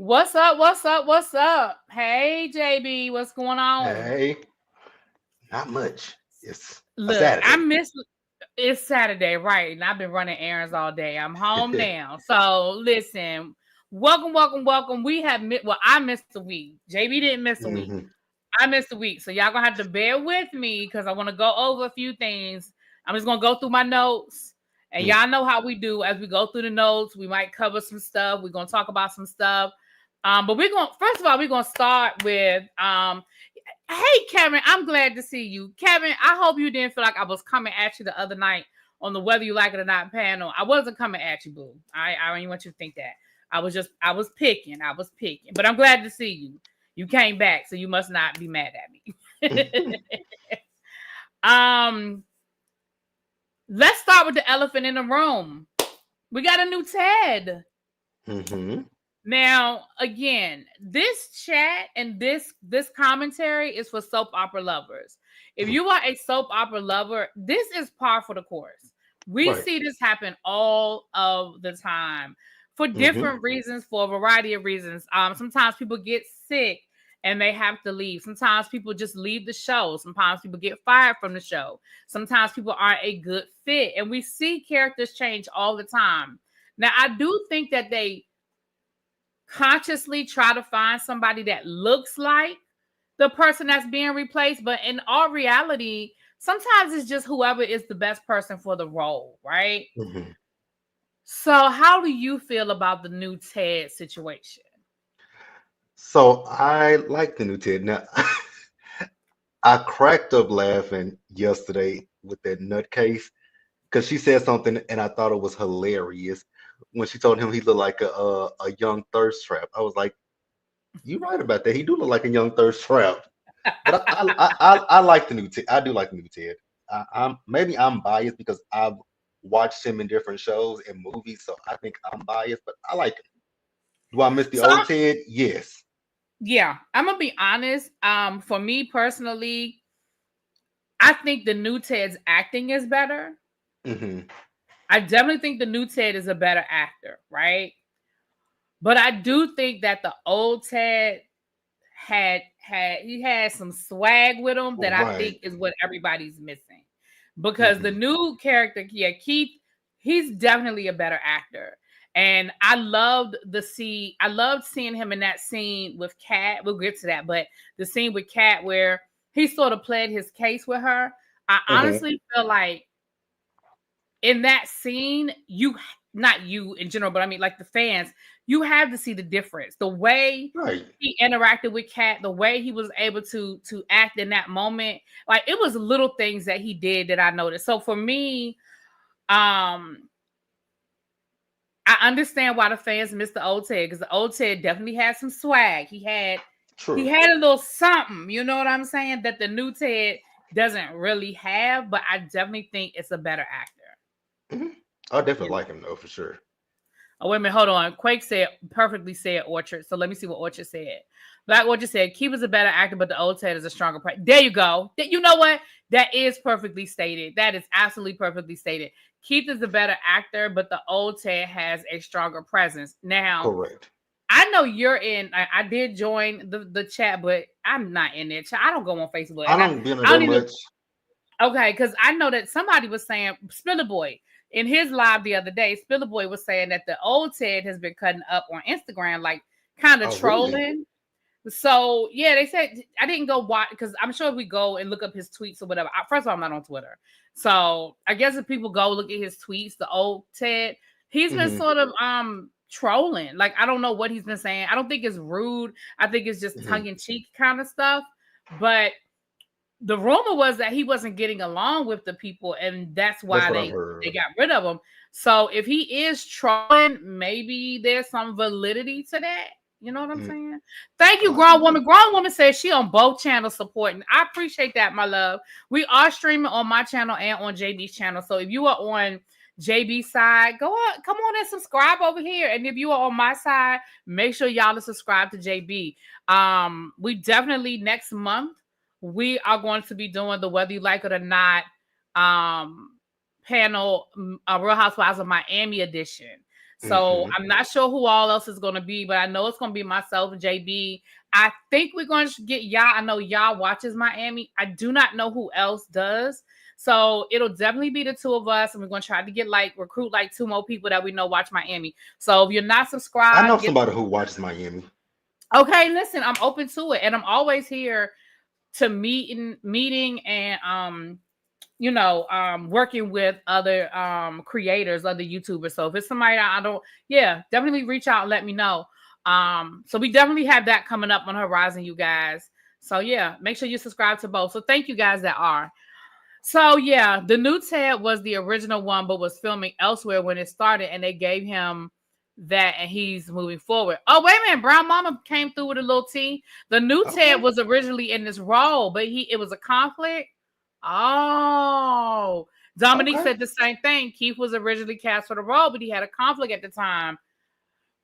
What's up? What's up? What's up? Hey, JB, what's going on? Hey, not much. It's a Look, I Saturday. miss it's Saturday, right? And I've been running errands all day. I'm home now. So listen, welcome. We have I missed a week. JB didn't miss a week. hmm I missed a week. So y'all gonna have to bear with me because I want to go over a few things. I'm just gonna go through my notes. And y'all know how we do as we go through the notes. We might cover some stuff. We're gonna talk about some stuff. But we're gonna first of all, we're gonna start with hey Kevin, I'm glad to see you. Kevin, I hope you didn't feel like I was coming at you the other night on the Whether You Like It or Not panel. I wasn't coming at you, boo. I don't even want you to think that. I was picking. But I'm glad to see you. You came back, so you must not be mad at me. um, let's start with the elephant in the room. We got a new Ted. hmm Now, again, this chat and this commentary is for soap opera lovers. If you are a soap opera lover, this is par for the course. We Right. see this happen all of the time for hmm different reasons, for a variety of reasons. Sometimes people get sick and they have to leave. Sometimes people just leave the show. Sometimes people get fired from the show. Sometimes people aren't a good fit, and we see characters change all the time. Now, I do think that they consciously try to find somebody that looks like the person that's being replaced, but in all reality, sometimes it's just whoever is the best person for the role, right? hmm So how do you feel about the new Ted situation? So I like the new Ted. Now, I cracked up laughing yesterday with that nutcase because she said something and I thought it was hilarious when she told him he looked like a young thirst trap. I was like, "You right about that? He do look like a young thirst trap." But I like the new Ted. I do like the new Ted. Maybe I'm biased because I've watched him in different shows and movies, so I think I'm biased. But I like him. Do I miss the So old Ted? Yes. yeah, I'm gonna be honest. For me personally, I think the new Ted's acting is better. hmm I definitely think the new Ted is a better actor, right? But I do think that the old Ted had some swag with him that I think Right. is what everybody's missing. Because the hmm new character, yeah, Keith, he's definitely a better actor. And I loved seeing him in that scene with Cat. We'll get to that, but the scene with Cat where he sort of played his case with her. I hmm honestly feel like in that scene, you not you in general, but I mean like the fans, you have to see the difference. The way Right. he interacted with Kat, the way he was able to act in that moment, like it was little things that he did that I noticed. So for me, um, I understand why the fans miss the old Ted because the old Ted definitely had some swag. He True. had a little something, you know what I'm saying, that the new Ted doesn't really have, but I definitely think it's a better actor. hmm I definitely You like know. him though for sure. Oh, wait a minute, hold on. Quake said perfectly said Orchard. So let me see what Orchard said. Black Orchard said Keith is a better actor, but the old Ted is a stronger. There you go. You know what? That is perfectly stated. That is absolutely perfectly stated. Keith is a better actor, but the old Ted has a stronger presence. Now, Correct. I know you're in. I did join the chat, but I'm not in there. I don't go on Facebook, I and don't be on it I that don't even. much. Okay, because I know that somebody was saying Spiller Boy in his live the other day. Spiller Boy was saying that the old Ted has been cutting up on Instagram, like kind of Oh, really? trolling. So yeah, they said I didn't go watch because I'm sure if we go and look up his tweets or whatever. First of all, I'm not on Twitter, so I guess if people go look at his tweets, the old Ted, he's been hmm sort of trolling. Like I don't know what he's been saying. I don't think it's rude. I think it's just hmm tongue in cheek kind of stuff. But the rumor was that he wasn't getting along with the people, and that's That's why what I've they heard. got rid of him. So if he is trolling, maybe there's some validity to that. You know what I'm Mm. saying? Thank you, grown Possibly. woman. Grown woman says she on both channels supporting. I appreciate that, my love. We are streaming on my channel and on JB's channel. So if you are on JB's side, go on, come on and subscribe over here. And if you are on my side, make sure y'all are subscribed to JB. We definitely next month we are going to be doing the Whether You Like It or Not panel, Real Housewives of Miami edition. So Hmm. I'm not sure who all else is going to be, but I know it's going to be myself, JB. I think we're going to get y'all. I know y'all watches Miami. I do not know who else does. So it'll definitely be the two of us, and we're going to try to get recruit like two more people that we know watch Miami. So if you're not I know subscribed, get somebody who watches Miami. okay. Listen, I'm open to it, and I'm always here to meeting and working with other creators, other YouTubers. So if it's somebody I don't, yeah, definitely reach out and let me know. So we definitely have that coming up on Horizon, you guys. So yeah, make sure you subscribe to both. So thank you guys that are. So yeah, the new Ted was the original one, but was filming elsewhere when it started, and they gave him that, and he's moving forward. Oh wait a minute, Brown Mama came through with a little T. The new Ted Okay. was originally in this role, but it was a conflict. Oh, Dominique Okay. said the same thing. Keith was originally cast for the role, but he had a conflict at the time.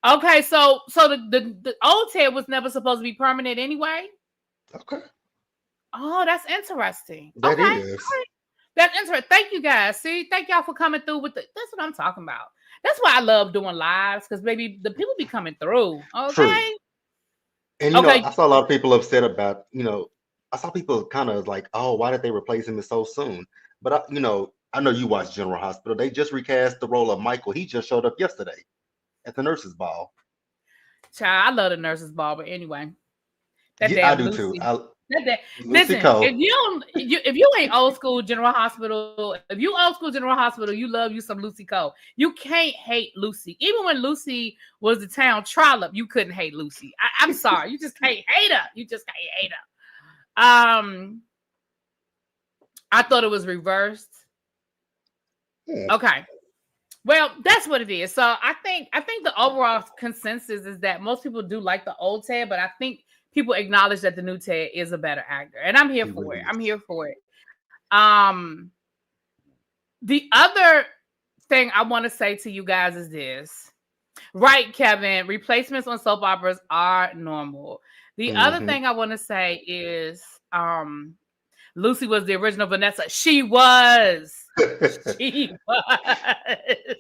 Okay, so the old Ted was never supposed to be permanent anyway. Okay. Oh, that's interesting. Okay, That all is. right. That's interesting. Thank you guys. See, thank y'all for coming through with that's what I'm talking about. That's why I love doing lives, because maybe the people be coming through. True. Okay. And Okay. I saw a lot of people upset about, I saw people kind of like, oh, why did they replace him so soon? But I know you watch General Hospital. They just recast the role of Michael. He just showed up yesterday at the nurses' ball. Child, I love the nurses ball, but anyway, that Yeah, I damn do too. Lucy. Lucy Listen, Cole. if you ain't old school General Hospital, if you old school General Hospital, you love you some Lucy Cole. You can't hate Lucy. Even when Lucy was the town trollop, you couldn't hate Lucy. I'm sorry, you just can't hate her. You just can't hate her. I thought it was reversed. Hmm. Okay. Well, that's what it is. So I think the overall consensus is that most people do like the old Ted, but I think people acknowledge that the new Ted is a better actor, and I'm here He for it. really I'm is. here for it. Um, the other thing I want to say to you guys is this. Right, Kevin, replacements on soap operas are normal. The other Hmm. thing I want to say is Lucy was the original Vanessa. She was. She was.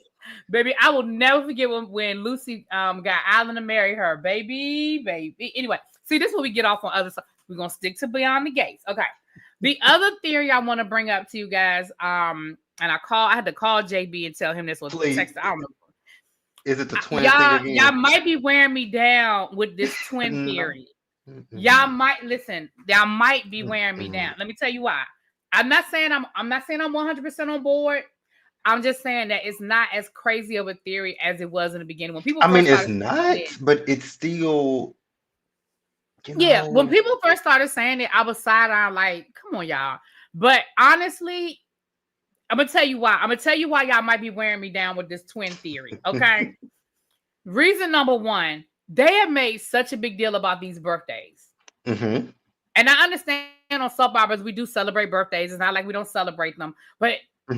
Baby, I will never forget when Lucy got Alan to marry her. Baby. Anyway, see, this is what we get off on other stuff. We're gonna stick to Beyond the Gates. Okay. The other theory I want to bring up to you guys, and I had to call JB and tell him this was Please, text. I don't know. is it the twins thing Y'all again? might be wearing me down with this twin No. theory. Y'all Mm-mm. might listen. Y'all might be wearing me Mm-mm. down. Let me tell you why. I'm not saying I'm 100% on board. I'm just saying that it's not as crazy of a theory as it was in the beginning when people I mean, first it's started saying not, it. but it's still, Yeah, when you people first started saying it, I was side on like, come on, y'all. But honestly, I'm gonna tell you why. I'm gonna tell you why y'all might be wearing me down with this twin theory. Okay. Reason number one, they have made such a big deal about these birthdays. hmm. And I understand on soap operas we do celebrate birthdays. It's not like we don't celebrate them, but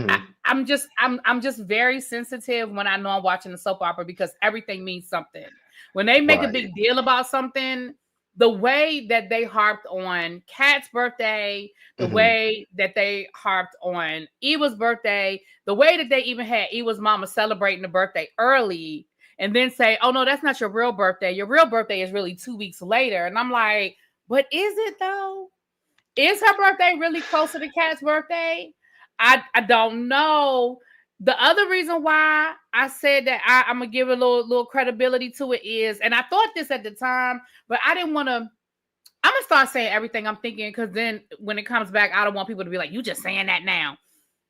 I, Hmm. I'm just very sensitive when I know I'm watching a soap opera because everything means something. When they make a Right. big deal about something, the way that they harped on Kat's birthday, the Hmm. way that they harped on Eva's birthday, the way that they even had Eva's mama celebrating the birthday early and then say, "Oh no, that's not your real birthday. Your real birthday is really 2 weeks later." And I'm like, but is it though? Is her birthday really closer to Kat's birthday? I don't know. The other reason why I said that I'm gonna give a little credibility to it is, and I thought this at the time, but I didn't want to. I'm gonna start saying everything I'm thinking because then when it comes back, I don't want people to be like, "You just saying that now."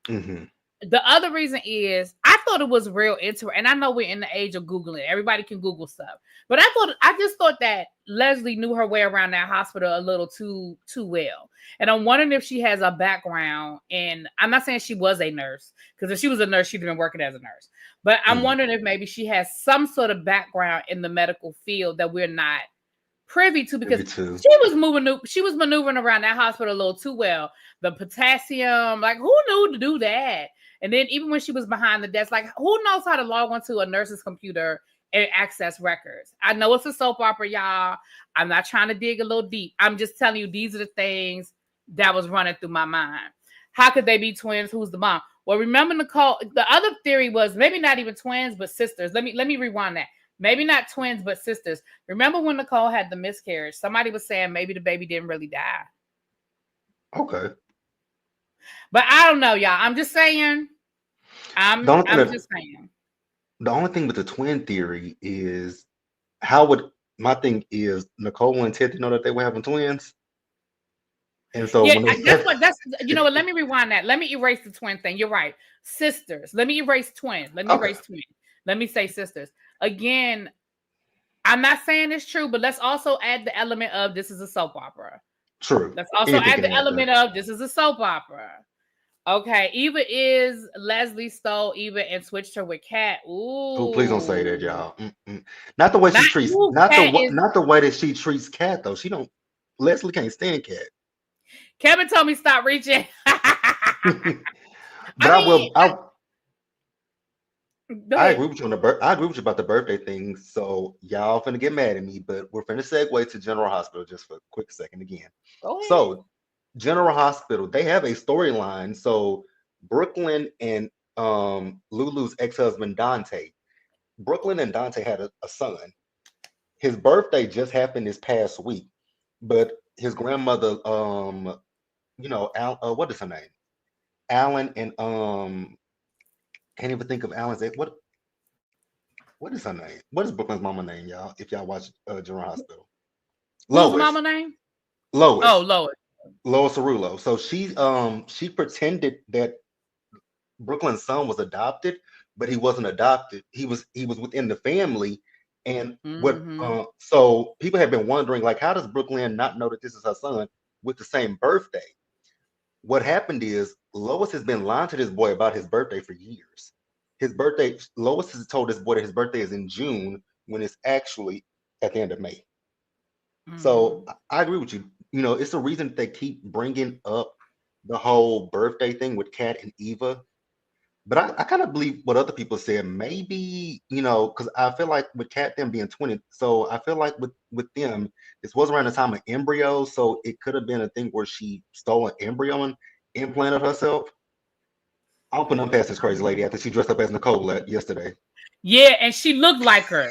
Hmm. The other reason is I thought it was real interesting, and I know we're in the age of Googling. Everybody can Google stuff, but I just thought that Leslie knew her way around that hospital a little too well. And I'm wondering if she has a background. And I'm not saying she was a nurse, because if she was a nurse, she'd have been working as a nurse. But I'm Hmm. wondering if maybe she has some sort of background in the medical field that we're not privy to, because Maybe two. she was maneuvering around that hospital a little too well. The potassium, like who knew to do that? And then even when she was behind the desk, like who knows how to log onto a nurse's computer and access records? I know it's a soap opera, y'all. I'm not trying to dig a little deep. I'm just telling you these are the things that was running through my mind. How could they be twins? Who's the mom? Well, remember Nicole. The other theory was maybe not even twins, but sisters. Let me rewind that. Maybe not twins, but sisters. Remember when Nicole had the miscarriage? Somebody was saying maybe the baby didn't really die. Okay. But I don't know, y'all. I'm just saying. The only thing I'm that just saying. the only thing with the twin theory is how would my thing is Nicole and Ted didn't know that they were having twins, and so Yeah, when they that's said, what that's you know what, let me rewind that. Let me erase the twin thing. You're right. Sisters. Let me erase twin. Let me okay, erase twin. Let me say sisters. Again, I'm not saying it's true, but let's also add the element of this is a soap opera. true, Let's also anything add can the happen. element of this is a soap opera. Okay, Eva is Leslie stole Eva and switched her with Cat. Oh, please don't say that, Ooh, y'all. Mm-mm. Not the way not she treats, who Cat is. not the way that she treats Cat though. She don't. Leslie can't stand Cat. Kevin told me stop reaching. But I mean, go I ahead. agree with you on I agree with you about the birthday thing. So y'all finna get mad at me, but we're finna segue to General Hospital just for a quick second again. Go ahead. So General Hospital, they have a storyline. So Brooklyn and Lulu's ex-husband Dante. Brooklyn and Dante had a son. His birthday just happened this past week, but his grandmother, what is her name? Alan and can't even think of Alan's. What is her name? What is Brooklyn's mama name, y'all? If y'all watch General Hospital, Who's mama Lois, name? Oh, Lois, Lois. Lois Cerullo. So she pretended that Brooklyn's son was adopted, but he wasn't adopted. He was within the family, and what? Mm-hmm. So people have been wondering, like, how does Brooklyn not know that this is her son with the same birthday? What happened is Lois has been lying to this boy about his birthday for years. His birthday, Lois has told this boy that his birthday is in June when it's actually at the end of May. So Mm-hmm. I agree with you. You know, it's the reason that they keep bringing up the whole birthday thing with Cat and Eva. But I kind of believe what other people said. Maybe, because I feel like with Cat them being 20, so I feel like with them, this was around the time of embryo, so it could have been a thing where she stole an embryo and implanted herself. I'm putting them past this crazy lady after she dressed up as Nicole yesterday. Yeah, and she looked like her.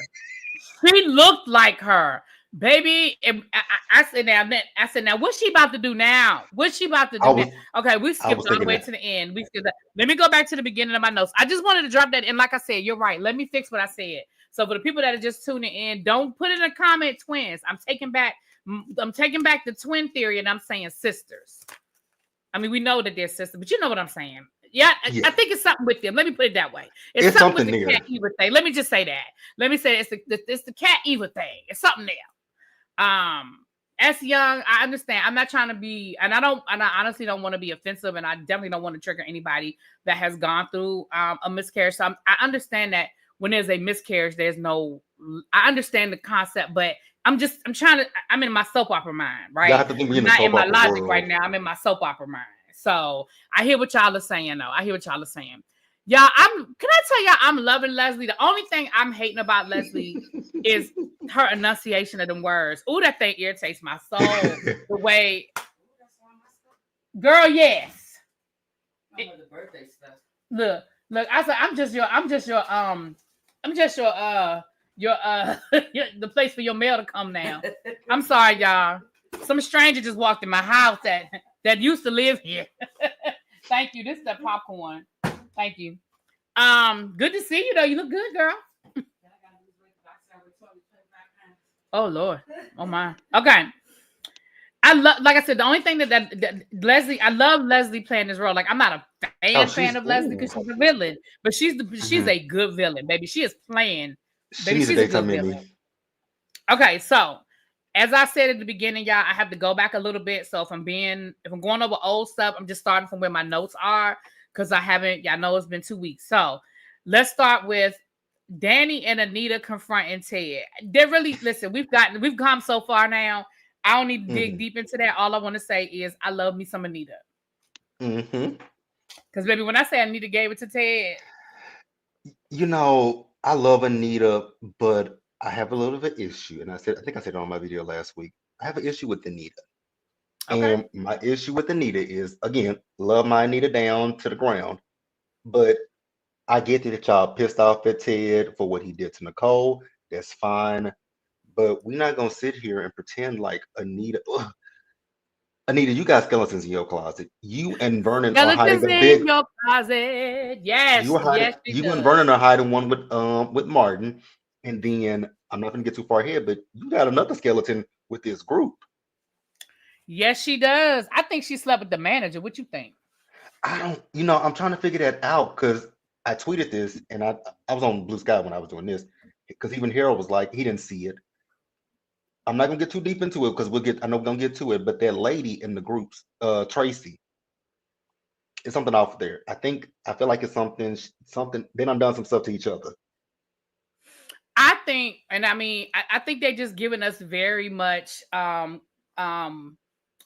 She looked like her. Baby, I said now, what's she about to do now? What's she about to I do now? was Okay, we I skipped was all the thinking way that to the end. We skipped that. Let me go back to the beginning of my notes. I just wanted to drop that in. Like I said, you're right. Let me fix what I said. So for the people that are just tuning in, don't put in a comment twins. I'm taking back the twin theory, and I'm saying sisters. I mean, we know that they're sisters, but you know what I'm saying. Yeah, yeah, I think it's something with them. Let me put it that way. It's it's something with something the Cat there. Eva thing. Let me just say that. Let me say it's the Cat Eva thing. It's something there. As young, I understand. I'm not trying to be, and I honestly don't want to be offensive, and I definitely don't want to trigger anybody that has gone through a miscarriage. So I understand that when there's a miscarriage, there's no. I understand the concept, but I'm trying to. I'm in my soap opera mind, Y'all right? have to think we I'm in the not in soap my opera logic right world. now. I'm in my soap opera mind. So I hear what y'all are saying, though. I hear what y'all are saying. Y'all, can I tell y'all I'm loving Leslie? The only thing I'm hating about Leslie is her enunciation of them words. Ooh, that thing irritates my soul. The way, girl, yes. The birthday stuff. Look. I said, I'm just your the place for your mail to come now. I'm sorry, y'all. Some stranger just walked in my house that used to live here. Thank you. This is the popcorn. Thank you. Good to see you though. You look good, girl. Oh Lord. Oh my. Okay. I love, like I said, the only thing that Leslie, I love Leslie playing this role. Like I'm not a Oh, fan she's of Leslie ooh. because she's a villain, but she's Mhm. a good villain, baby. She is playing, She baby. needs a She's a good daytime villain. Emmy. Okay, so as I said at the beginning, y'all, I have to go back a little bit. So if I'm going over old stuff, I'm just starting from where my notes are because I haven't. Y'all know it's been 2 weeks. So let's start with Danny and Anita confronting Ted. They're really listen. We've come so far now. I don't need to dig Hmm. deep into that. All I want to say is I love me some Anita. Hmm. Because baby, when I say Anita gave it to Ted, I love Anita, but I have a little bit of an issue, and I think I said it on my video last week. I have an issue with Anita, okay. and my issue with Anita is again, love my Anita down to the ground. But I get that y'all pissed off at Ted for what he did to Nicole. That's fine. But we're not gonna sit here and pretend like Anita. Ugh, Anita, you got skeletons in your closet. You and Vernon are hiding Skeletons a in big. your closet. You Yes, were hiding. yes, she You and does. Vernon are hiding one with Martin, and then I'm not gonna get too far ahead, but you got another skeleton with this group. Yes, she does. I think she slept with the manager. What you think? I don't. I'm trying to figure that out because I tweeted this, and I was on Blue Sky when I was doing this because even Harold was like he didn't see it. I'm not gonna get too deep into it because we'll get. I know we're gonna get to it, but that lady in the groups, Tracy, it's something off there. I feel like it's something. They done some stuff to each other. I think, and I mean, I think they just giving us very much um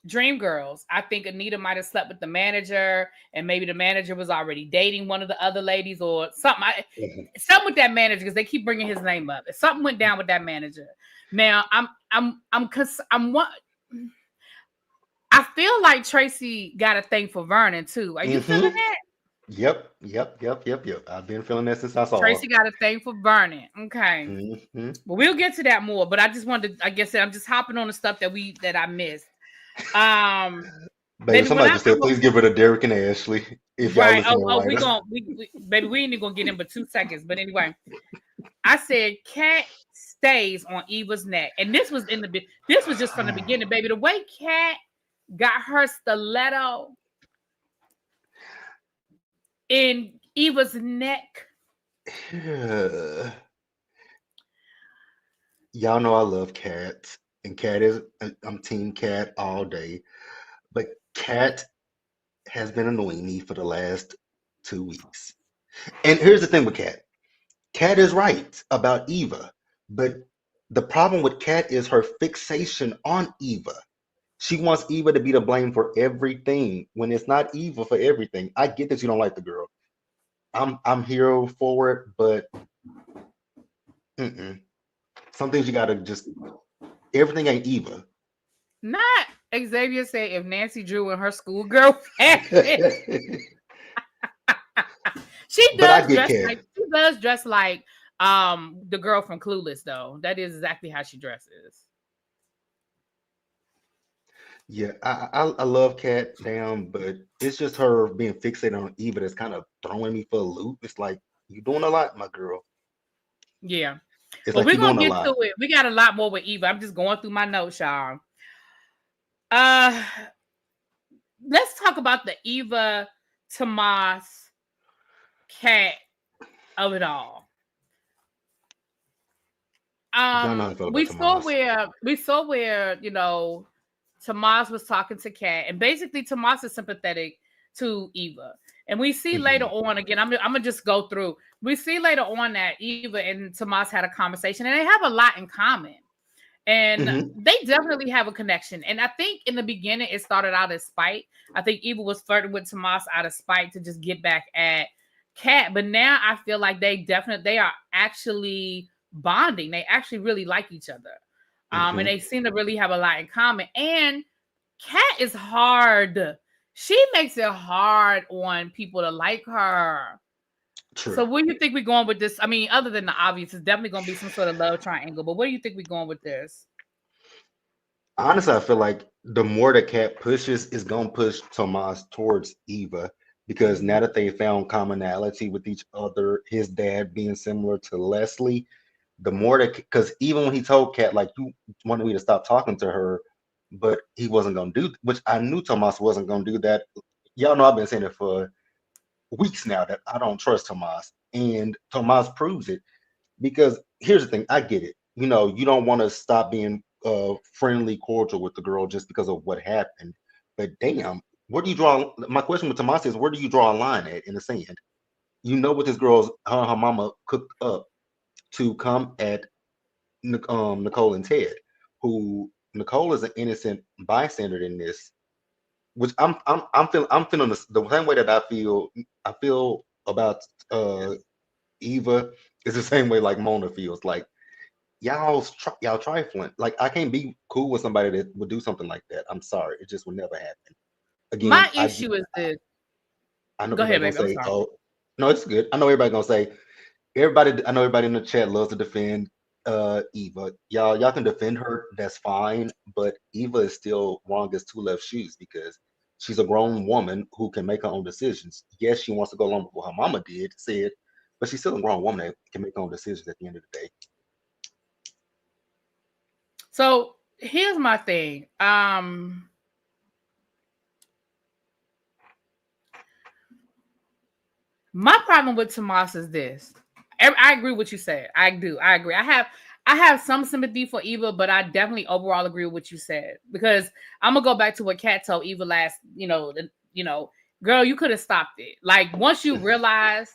dream girls. I think Anita might have slept with the manager, and maybe the manager was already dating one of the other ladies or something. Mhm. Something with that manager because they keep bringing his name up. Something went down with that manager. Now cause I'm what I feel like Tracy got a thing for Vernon too. Are you feeling Mhm. that? Yep. I've been feeling that since I saw Tracy got a thing for Vernon. Okay. her. Hmm. But we'll get to that more. But I just wanted to, I guess I'm just hopping on the stuff that I missed. Um, Baby, baby, when somebody just said, please give her to Derek and Ashley if y'all right. listening right. We baby, we ain't even gonna get in but 2 seconds. But anyway, I said Cat stays on Eva's neck. And this was just from the beginning, baby. The way Cat got her stiletto in Eva's neck. Y'all know I love cats, and cat is I'm team cat all day. But cat has been annoying me for the last 2 weeks. And here's the thing with cat. Cat is right about Eva, but the problem with Cat is her fixation on Eva. She wants Eva to be to blame for everything when it's not Eva for everything. I get that you don't like the girl. I'm here for it, but mm-mm. Some things you gotta just everything ain't Eva. Not Xavier said if Nancy Drew in her schoolgirl fashion. But I get Cat. She does dress like the girl from Clueless though. That is exactly how she dresses. Yeah, I love Cat down, but it's just her being fixated on Eva that's kind of throwing me for a loop. It's like you're doing a lot, my girl. Yeah. It's But like we're you're gonna doing a get to lot. it. We got a lot more with Eva. I'm just going through my notes, y'all. Uh let's talk about the Eva Tomas cat of it all. Y'all know how I feel about We saw where Tomas was talking to Kat, and basically Tomas is sympathetic to Eva. And we see later Hmm. on again. I'm gonna just go through. We see later on that Eva and Tomas had a conversation, and they have a lot in common. And Hmm. they definitely have a connection. And I think in the beginning it started out as spite. I think Eva was flirting with Tomas out of spite to just get back at Kat. But now I feel like they are actually bonding. They actually really like each other. And Hmm. they seem to really have a lot in common. And Kat is hard. She makes it hard on people to like her. So True. where do you think we're going with this? I mean, other than the obvious, it's definitely going to be some sort of love triangle. But where do you think we're going with this? Honestly, I feel like the more the cat pushes, is gonna push Tomas towards Eva because now Mhm. that they found commonality with each other, his dad being similar to Leslie, the more that because even when he told Kat like you wanted me to stop talking to her, but he wasn't gonna do which I knew Tomas wasn't gonna do that. Y'all know I've been saying it for weeks now that I don't trust Tomas, and Tomas proves it. Because here's the thing, I get it. You don't want to stop being friendly, cordial with the girl just because of what happened. But damn, where do you draw? My question with Tomas is, where do you draw a line at in the sand? You know what this girl's her mama cooked up to come at Nicole and Ted, who Nicole is an innocent bystander in this, which I'm feeling the same way that I feel about uh Eva is the same way like Mona feels like y'all trifling. Like I can't be cool with somebody that would do something like that. I'm sorry, it just would never happen. My Again, issue is this. I know Go everybody ahead, gonna baby. I'm say, sorry. oh. No, it's good. I know everybody gonna say everybody. I know everybody in the chat loves to defend Eva. Y'all can defend her. That's fine. But Eva is still wrong as two left shoes because she's a grown woman who can make her own decisions. Yes, she wants to go along with what her mama said, but she's still a grown woman that can make her own decisions at the end of the day. So here's my thing. My problem with Tomas is this. I agree with what you said. I do. I agree. I have some sympathy for Eva, but I definitely overall agree with what you said because I'm gonna go back to what Kat told Eva last. Girl, you could have stopped it. Like once you realized,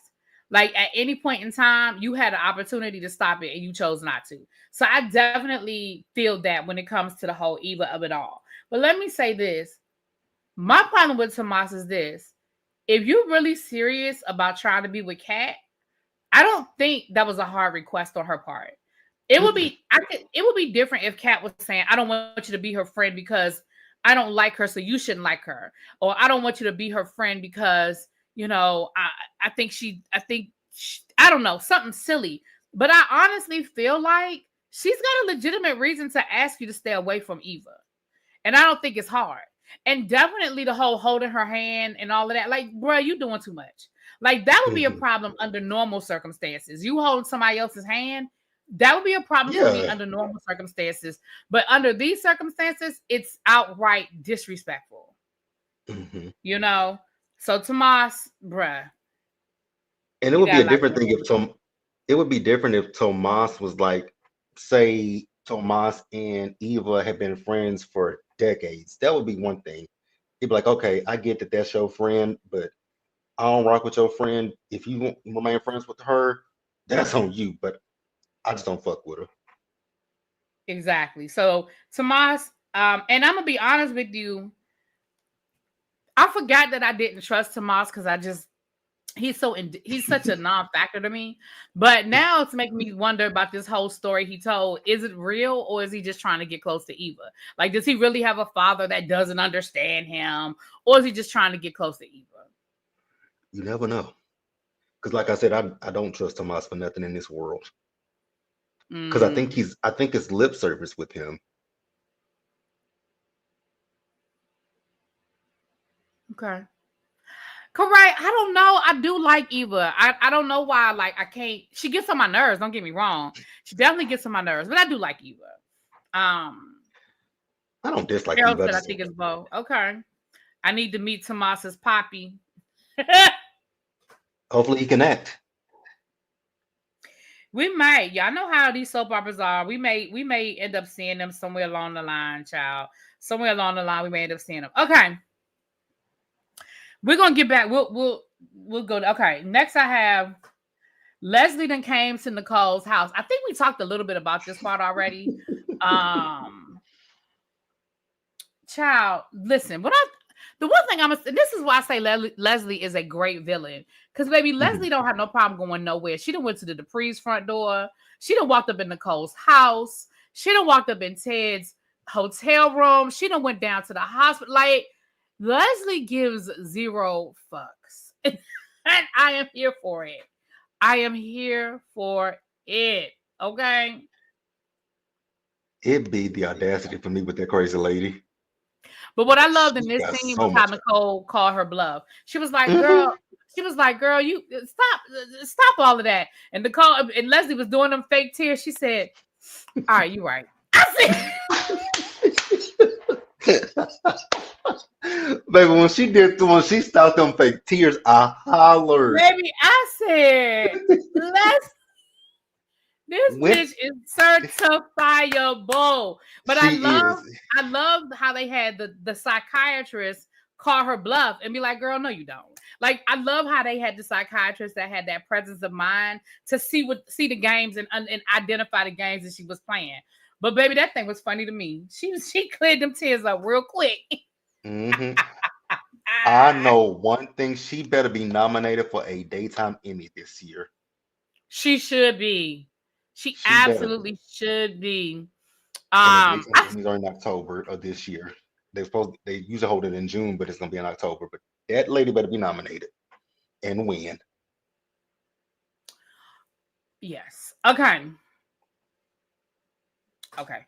like at any point in time, you had an opportunity to stop it and you chose not to. So I definitely feel that when it comes to the whole Eva of it all. But let me say this: my problem with Tomas is this. If you're really serious about trying to be with Kat, I don't think that was a hard request on her part. Mm-mm. It would be different if Kat was saying, I don't want you to be her friend because I don't like her, so you shouldn't like her. Or I don't want you to be her friend because, I don't know, something silly. But I honestly feel like she's got a legitimate reason to ask you to stay away from Eva. And I don't think it's hard. And definitely the whole holding her hand and all of that. Like, bro, you doing too much. Like, that would be a Hmm. problem under normal circumstances. You holding somebody else's hand, that would be a problem for me Yeah. under normal circumstances. But under these circumstances, it's outright disrespectful, Hmm. you know? So, Tomas, bruh, And it you would be got a a lot different thing going if on. Tom. It would be different if Tomas was like, say, Tomas and Eva had been friends for decades. That would be one thing. He'd be like, okay, I get that that's your friend, but I don't rock with your friend. If you want remain friends with her, that's on you. But I just don't fuck with her. Exactly. So, Tomas, and I'm going to be honest with you, I forgot that I didn't trust Tomas because he's such a non-factor to me. But now it's making me wonder about this whole story he told. Is it real or is he just trying to get close to Eva? Like, does he really have a father that doesn't understand him, or is he just trying to get close to Eva? You never know. Because, like I said, I don't trust Tomas for nothing in this world. Because Mm, I think it's lip service with him. okay. Correct. I don't know. I do like Eva. I don't know why. Like I can't. She gets on my nerves. Don't get me wrong. She definitely gets on my nerves, but I do like Eva. Um, I don't dislike Carol Eva. I said I just think it's Bo. Okay. I need to meet Tomas's poppy. hopefully he can act. We might. Y'all know how these soap operas are. We may end up seeing them somewhere along the line, child. Somewhere along the line, we may end up seeing them. Okay. We're gonna get back. We'll go. Okay. Next I have Leslie then came to Nicole's house. I think we talked a little bit about this part already. Um Child, listen, the one thing this is why I say Leslie is a great villain. Because baby, Mhm. Leslie don't have no problem going nowhere. She done went to the Dupree's front door. She done walked up in Nicole's house. She done walked up in Ted's hotel room. She done went down to the hospital. Like, Leslie gives zero fucks. And I am here for it. I am here for it. Okay. It'd be the audacity for me with that crazy lady. But what I loved in She this got scene was so how much. Nicole called her bluff. Hmm. She was like, girl, you stop all of that. And Nicole and Leslie was doing them fake tears. She said, all right, you right. I said, Baby, when she stopped them fake tears, I hollered. baby, I said, let's this When bitch is certifiable. But she is, I loved how they had the psychiatrist call her bluff and be like, girl, no, you don't. Like, I love how they had the psychiatrist that had that presence of mind to see the games and identify the games that she was playing. But baby, that thing was funny to me. She cleared them tears up real quick. hmm I know one thing. She better be nominated for a daytime Emmy this year, She should be. She she better be. absolutely should be. And the daytime I Emmys are in October of this year. They usually hold it in June, but it's gonna be in October. But that lady better be nominated and win. Yes. Okay. Okay.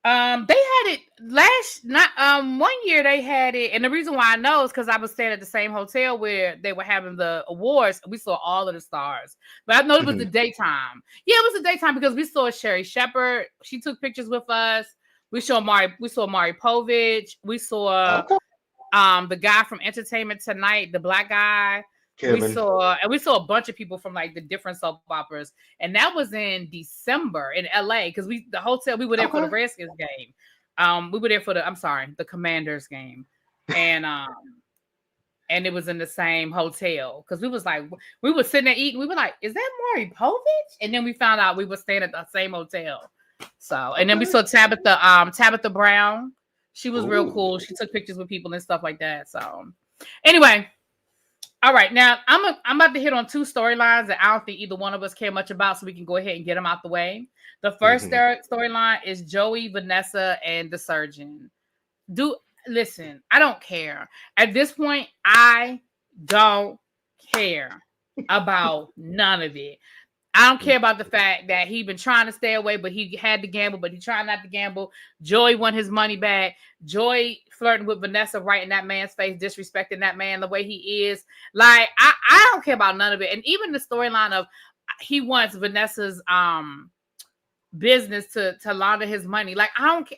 They had it last not 1 year they had it, and the reason why I know is because I was staying at the same hotel where they were having the awards. We saw all of the stars, but I know it was the Mhm. daytime. Yeah, it was the daytime because we saw Sherry Shepherd. She took pictures with us. We saw Mari Povich. We saw Okay. the guy from Entertainment Tonight, the black guy. Kevin. We saw a bunch of people from like the different soap operas, and that was in December in LA because the hotel we were there for the Okay. Redskins game. We were there for the Commanders game, and and it was in the same hotel because we were sitting there eating. We were like, "Is that Maury Povich?" And then we found out we were staying at the same hotel. So, and then we Okay. saw Tabitha Brown. She was real Ooh. cool. She took pictures with people and stuff like that. So, anyway, all right. Now I'm about to hit on two storylines that I don't think either one of us care much about, so we can go ahead and get them out the way. The first Hmm. storyline is Joey, Vanessa, and the surgeon. Do listen, I don't care. At this point, I don't care about none of it. I don't care about the fact that he been trying to stay away, but he had to gamble, but he tried not to gamble. Joy won his money back. Joy flirting with Vanessa right in that man's face, disrespecting that man the way he is. Like, I don't care about none of it. And even the storyline of he wants Vanessa's business to launder his money. Like, I don't care.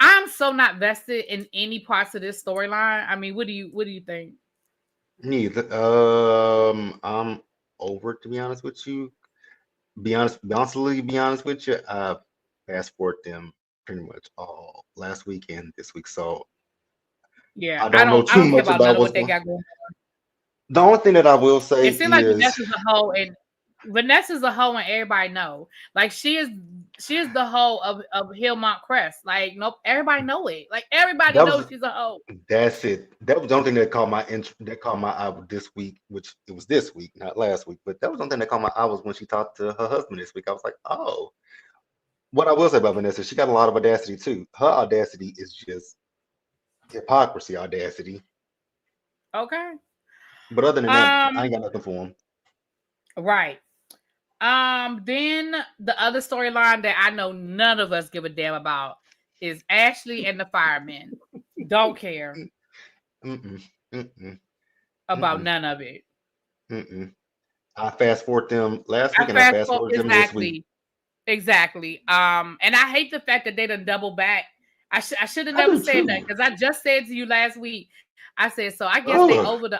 I'm so not vested in any parts of this storyline. I mean, what do you think? Neither. I'm over it, to be honest with you. Be honest with you. I fast forward them pretty much all last week and this week, so Yeah, I don't know I too don't care much about none about of what's what they going. got going. The only thing that I will say It seems like is, Vanessa's a hoe and everybody know. Like she is the hoe of Hillmont Crest. Like nope, everybody know it. Like everybody that knows was she's a hoe. that's it. That was the only thing that caught my eye this week, which it was this week, not last week. But that was the only thing that caught my eye was when she talked to her husband this week. I was like, oh. What I will say about Vanessa, she got a lot of audacity too. Her audacity is just hypocrisy audacity. Okay. But other than that, I Um. ain't got nothing for him. Right. Then the other storyline that I know none of us give a damn about is Ashley and the firemen. Don't care Mm-mm, mm-mm, about mm-mm, none of it. mm-mm. I fast forward them last I week and I fast fast forward forward them this week. exactly. Exactly. And I hate the fact that they done double back. I should have I never do said that too. because I just said to you last week. I said so. I guess they Ugh. over the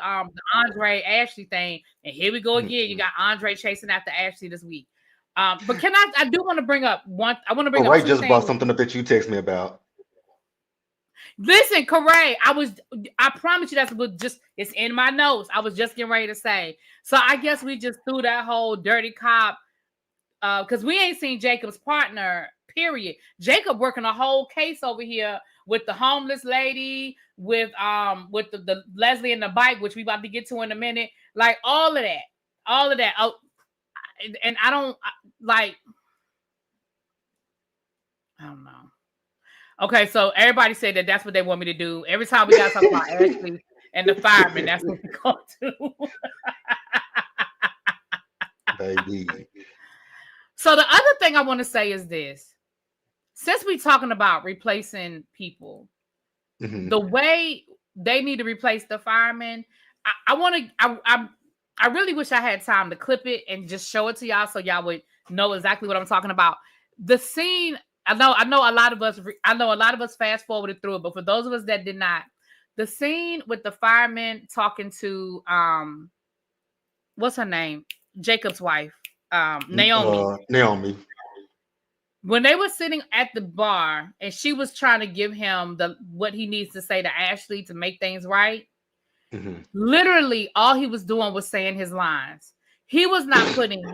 Andre Ashley thing, and here we go again. You Mm-mm. got Andre chasing after Ashley this week. But can I do want to bring up one? I want to Oh, bring up Ray two just brought things. something up that you text me about. Listen, Corey, I promise you that's what just it's in my notes. I was just getting ready to say. So I guess we just threw that whole dirty cop because we ain't seen Jacob's partner, period. Jacob working a whole case over here with the homeless lady, with the Leslie and the bike, which we about to get to in a minute. Like all of that. All of that. Oh, and I don't like, I don't know. Okay, so everybody said that that's what they want me to do. Every time we gotta talk about Ashley and the firemen, that's what we go to. Baby. So the other thing I want to say is this: since we're talking about replacing people, Hmm. the way they need to replace the firemen, I want to. I really wish I had time to clip it and just show it to y'all so y'all would know exactly what I'm talking about. The scene. I know a lot of us. I know a lot of us fast forwarded through it, but for those of us that did not, the scene with the firemen talking to what's her name, Jacob's wife, Naomi. Naomi. When they were sitting at the bar and she was trying to give him the what he needs to say to Ashley to make things right, Hmm. literally all he was doing was saying his lines. He was not putting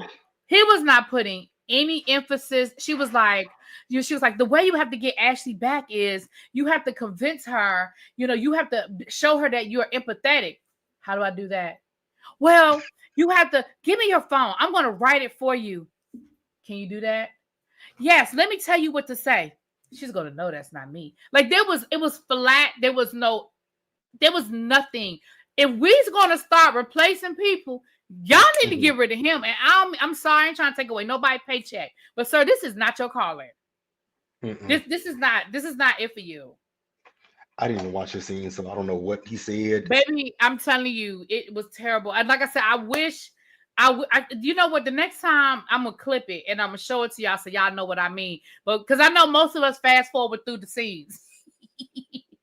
he was not putting any emphasis. She was like, the way you have to get Ashley back is you have to convince her, you have to show her that you're empathetic. How do I do that? Well, you have to give me your phone. I'm going to write it for you. Can you do that? Yes, let me tell you what to say. She's gonna know that's not me. Like it was flat. There was nothing. If we's gonna start replacing people, Y'all need to Mhm. get rid of him. And I'm sorry, I ain't trying to take away nobody's paycheck. But sir, this is not your calling. Mm-mm. This is not it for you. I didn't even watch the scene, so I don't know what he said. Baby, I'm telling you, it was terrible. And like I said, I wish you know what? The next time I'm gonna clip it and I'm gonna show it to y'all so y'all know what I mean. But because I know most of us fast forward through the scenes.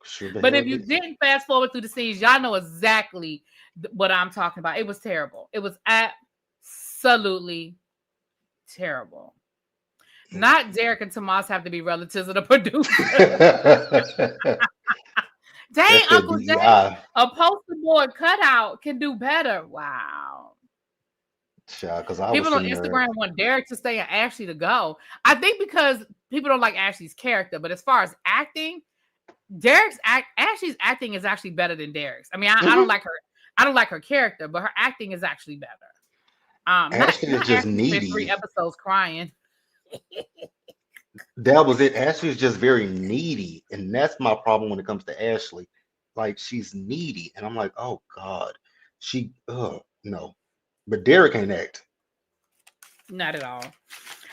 Sure the But hell if you did. didn't fast forward through the scenes, y'all know exactly what I'm talking about. It was terrible. It was absolutely terrible. Not Derek and Tomas have to be relatives of the producer. Dang, That's that Uncle Jay, DEI. a poster board cutout can do better. Wow. Child, because I was People on sitting there. Instagram want Derek to stay and Ashley to go. I think because people don't like Ashley's character, but as far as acting, Ashley's acting is actually better than Derek's. I mean, I don't Mhm. like her. I don't like her character, but her acting is actually better. Ashley is Not just Ashley spent three needy. episodes crying. That was it. Ashley is just very needy, and that's my problem when it comes to Ashley. Like she's needy, and I'm like, oh God, no. But Derek ain't act. Not at all.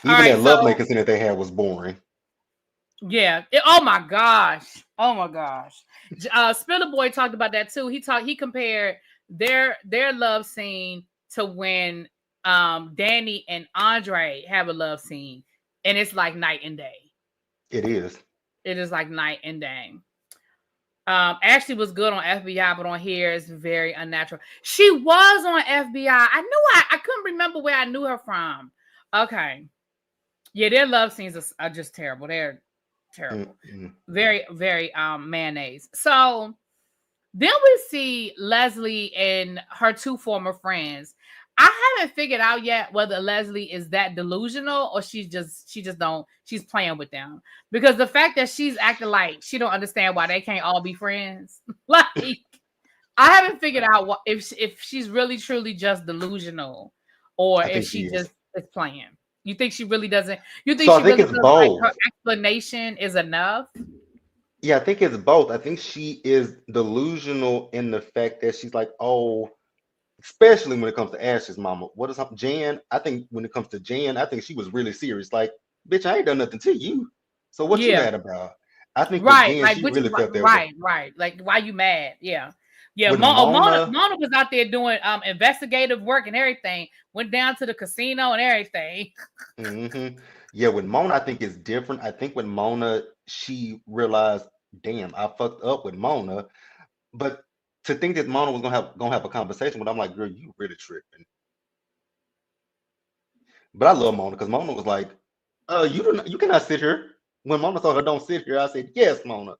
All Even right, that so lovemaking scene that they had was boring. yeah. Oh my gosh. Oh my gosh. Spiller Boy talked about that too. He compared their love scene to when Danny and Andre have a love scene, and it's like night and day. It is. It is like night and day. Ashley was good on FBI, but on here it's very unnatural. She was on FBI. I couldn't remember where I knew her from. Okay. Yeah, their love scenes are just terrible. They're terrible. Mm-mm. Very, very mayonnaise. So then we see Leslie and her two former friends. I haven't figured out yet whether Leslie is that delusional or she's playing with them. Because the fact that she's acting like she don't understand why they can't all be friends. Like I haven't figured out if she's really truly just delusional or I if think she she is. just is playing. You think she really doesn't you think So I she think really it's feels like her both. explanation is enough? Yeah, I think it's both. I think she is delusional in the fact that she's like, oh, especially when it comes to Ash's mama. What is up, Jan? I think when it comes to Jan, I think she was really serious. Like, bitch, I ain't done nothing to you. So what you Yeah. mad about? I think with Right, Jan, like she which is really felt that way. right, right. Like why you mad? Yeah. Yeah, With Mona Mona, Mona was out there doing investigative work and everything. Went down to the casino and everything. hmm yeah, with Mona, I think it's different. I think with Mona, she realized, damn, I fucked up with Mona. But to think that Mona was gonna have a conversation with, I'm like, girl, you really tripping. But I love Mona because Mona was like, you cannot sit here. When Mona told her don't sit here, I said, yes, Mona.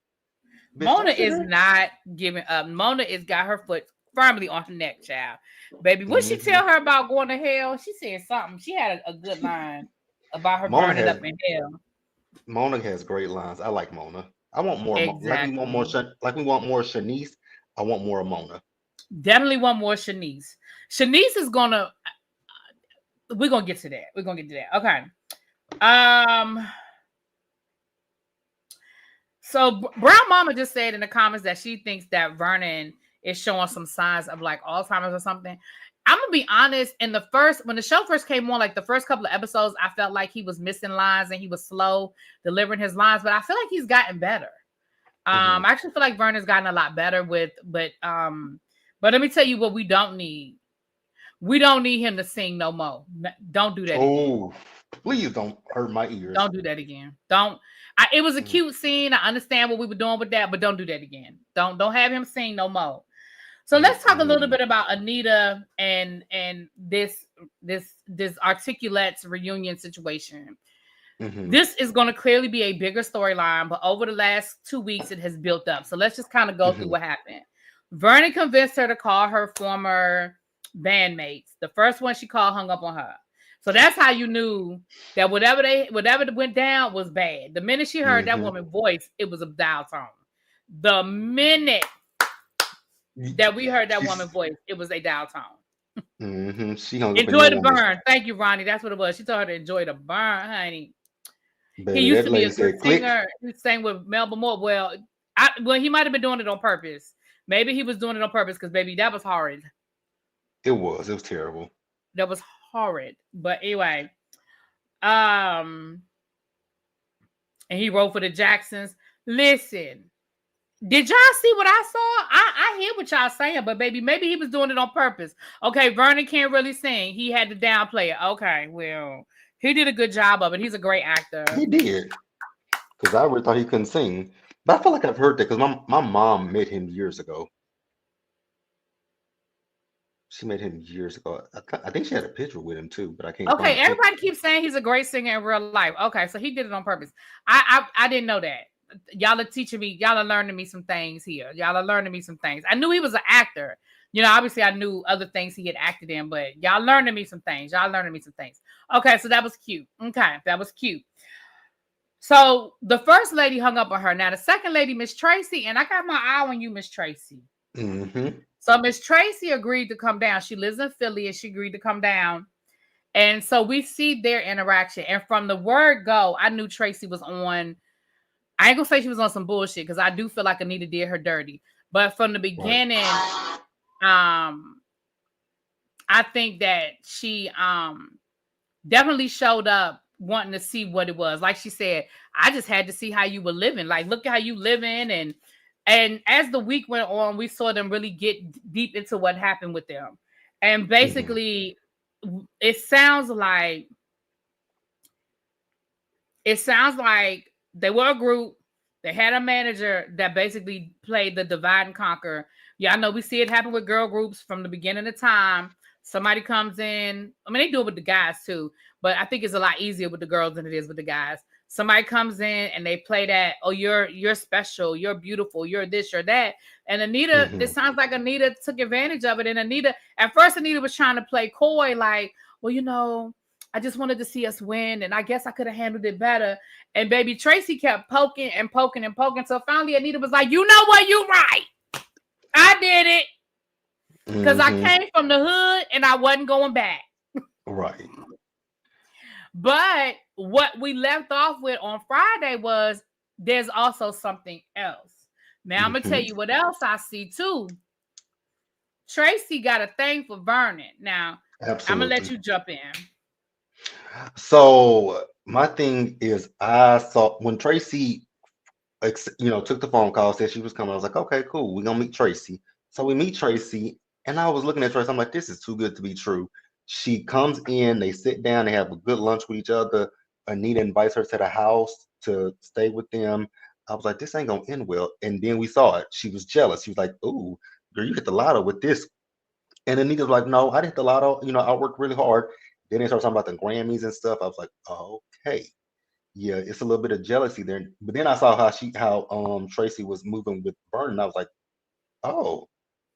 Bitch, Mona don't sit is here. not giving up. Mona is got her foot firmly on her neck, child. Baby, what she hmm tell her about going to hell? She said something. She had a good line about her Mona burning has up in hell. Mona has great lines. I like Mona. I want more Exactly. Like we want more Shanice. I want more of Mona. Definitely want more Shanice. Shanice is gonna we're gonna get to that. We're gonna get to that. Okay. Um So Brown Mama just said in the comments that she thinks that Vernon is showing some signs of like Alzheimer's or something. I'm gonna be honest. When the show first came on, like the first couple of episodes, I felt like he was missing lines and he was slow delivering his lines. But I feel like he's gotten better. hmm I actually feel like Vernon's gotten a lot better but let me tell you what we don't need. We don't need him to sing no more. Don't do that again. Oh, please don't hurt my ears. Don't do that again. Don't. It was a cute scene. I understand what we were doing with that, but don't do that again. Don't have him sing no more. So let's talk a little Mm-mm. bit about Anita and this Articulate's reunion situation. hmm This is going to clearly be a bigger storyline, but over the last 2 weeks, it has built up. So let's just kind of go through hmm what happened. Vernon convinced her to call her former bandmates. The first one she called hung up on her. So that's how you knew that whatever went down was bad. The minute she heard that hmm woman's voice, it was a dial tone. The minute that we heard that She's woman's voice, it was a dial tone. she hung up, and Enjoy that the woman was, burn. Thank you, Ronnie. That's what it was. She told her to enjoy the burn, honey. He baby. used That to be lady a good said, "Click." singer. He sang with Melba Moore. Well, he might have been doing it on purpose. Maybe he was doing it on purpose because, baby, that was horrid. It was. It was terrible. That was horrid. But anyway, um, and he wrote for the Jacksons. Listen, did y'all see what I saw? I hear what y'all saying, but baby, maybe he was doing it on purpose. Okay, Vernon can't really sing. He had to downplay it. Okay, well, he did a good job of it. He's a great actor. He did. Because I really thought he couldn't sing. But I feel like I've heard that because my mom met him years ago. She met him years ago. I think she had a picture with him too, but I can't find Okay, a picture. everybody keeps saying he's a great singer in real life. Okay, so he did it on purpose. I didn't know that. Y'all are teaching me. Y'all are learning me some things here. Y'all are learning me some things. I knew he was an actor. Obviously I knew other things he had acted in, but y'all learning me some things. Y'all learning me some things. Okay, so that was cute. Okay, that was cute. So the first lady hung up on her. Now the second lady, Miss Tracy, and I got my eye on you, Miss Tracy. Mm-hmm. So Miss Tracy agreed to come down. She lives in Philly, and she agreed to come down. And so we see their interaction. And from the word go, I knew Tracy was on. I ain't gonna say she was on some bullshit because I do feel like Anita did her dirty. But from the Right. beginning, um, I think that she definitely showed up wanting to see what it was. Like she said, I just had to see how you were living. Like, look at how you living. And as the week went on, we saw them really get deep into what happened with them. And Mm-hmm. basically, it sounds like they were a group. They had a manager that basically played the divide and conquer. Yeah, I know we see it happen with girl groups from the beginning of time. Somebody comes in. I mean, they do it with the guys too, but I think it's a lot easier with the girls than it is with the guys. Somebody comes in and they play that, oh, you're special, you're beautiful, you're this, you're that. And Anita, Mm-hmm. it sounds like Anita took advantage of it. And at first, Anita was trying to play coy, like, well, I just wanted to see us win, and I guess I could have handled it better. And baby Tracy kept poking and poking and poking. So finally Anita was like, you know what? You right. I did it. Because I Mm-hmm. came from the hood and I wasn't going back. Right. But what we left off with on Friday was there's also something else. Now I'm going to tell Mm-hmm. you what else I see too. Tracy got a thing for Vernon. Now, I'm going to let Absolutely. you jump in. So my thing is, I saw when Tracy, took the phone call, said she was coming. I was like, okay, cool. We're gonna meet Tracy. So we meet Tracy, and I was looking at Tracy. I'm like, this is too good to be true. She comes in, they sit down, they have a good lunch with each other. Anita invites her to the house to stay with them. I was like, this ain't gonna end well. And then we saw it. She was jealous. She was like, ooh, girl, you hit the lotto with this. And Anita was like, no, I didn't hit the lotto. I worked really hard. Then they started talking about the Grammys and stuff. I was like, oh, okay. Yeah, it's a little bit of jealousy there. But then I saw how Tracy was moving with Vernon. I was like, oh,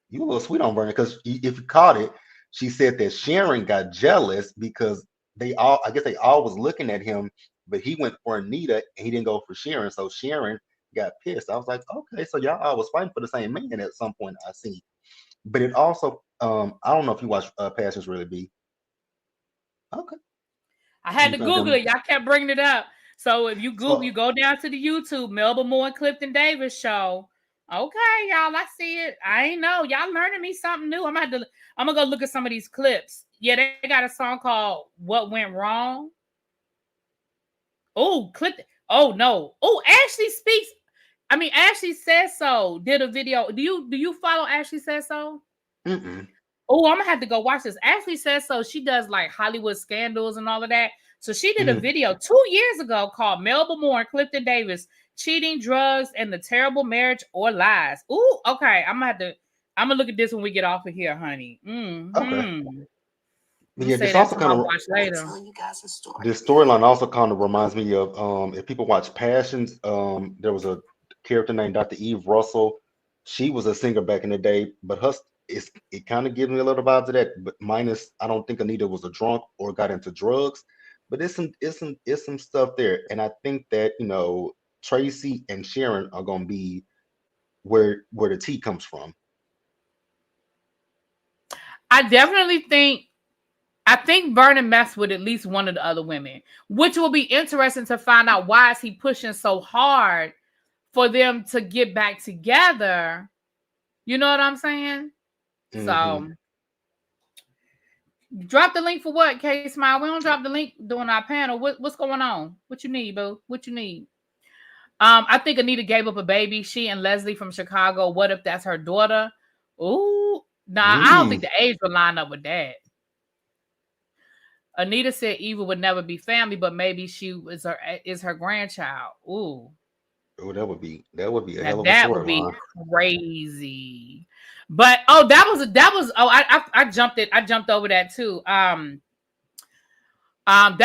you a little sweet on Vernon. Because if you caught it, she said that Sharon got jealous because I guess they all was looking at him, but he went for Anita and he didn't go for Sharon. So Sharon got pissed. I was like, okay, so y'all all was fighting for the same man at some point, I see. But it also, I don't know if you watch Passions Really Be. Okay, I had you to found Google them. it. Y'all kept bringing it up. So if you Google, you So, go down to the YouTube, Melba Moore and Clifton Davis show. Okay, y'all, I see it. I ain't know. Y'all learning me something new. I'm gonna go look at some of these clips. Yeah, they got a song called What Went Wrong. Oh, Clifton. Oh no. Oh, Ashley speaks. I mean, Ashley Says So did a video. Do you follow Ashley Says So? mm-mm, Oh, I'm gonna have to go watch this. Ashley Says So. She does like Hollywood scandals and all of that. So she did a mm-hmm, video 2 years ago called Melba Moore and Clifton Davis: Cheating, Drugs, and the Terrible Marriage or Lies. Ooh, okay. I'm gonna look at this when we get off of here, honey. okay. I'm But gonna yeah, say this that also to kind my of watch later. this storyline also kind of reminds me of if people watch Passions, there was a character named Dr. Eve Russell. She was a singer back in the day, but it kind of gives me a little vibes of that, but minus I don't think Anita was a drunk or got into drugs, but it's some stuff there. And I think that, Tracy and Sharon are gonna be where the tea comes from. I definitely think I think Vernon messed with at least one of the other women, which will be interesting to find out why is he pushing so hard for them to get back together. You know what I'm saying? Hmm. So Drop the link for what, K Smile? We don't drop the link during our panel. What's going on? What you need, boo? What you need? I think Anita gave up a baby. She and Leslie from Chicago. What if that's her daughter? Ooh, nah, I don't think Mm. the age would line up with that. Anita said Eva would never be family, but maybe she is her grandchild. Ooh, Oh, that would be a now hell of a that would be storyline. crazy. But I jumped it. I jumped over that too. That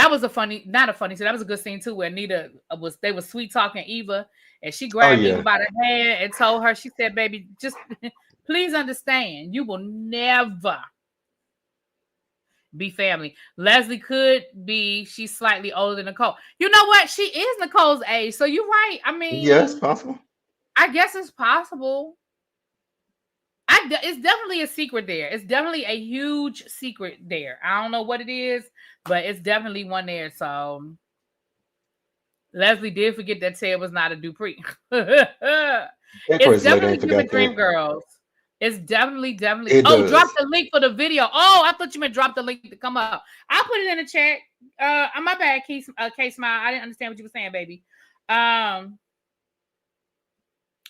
was a funny, not a funny scene. That was a good scene too, where Anita they were sweet talking Eva, and she Oh grabbed Eva yeah, by the hand and told her, she said, "Baby, just please understand, you will never be family." Leslie could be, she's slightly older than Nicole. You know what? She is Nicole's age, so you're right. I yeah, it's mean, possible. I guess it's possible. It's definitely a secret there. It's definitely a huge secret there. I don't know what it is, but it's definitely one there. So Leslie did forget that Ted was not a Dupree. That It's crazy lady definitely ain't giving forgot Dream that. Girls. It's definitely. It Oh, drop does. the link for the video. Oh, I thought you meant drop the link to come up. I'll put it in the chat. My bad, Case Smile. I didn't understand what you were saying, baby. Um.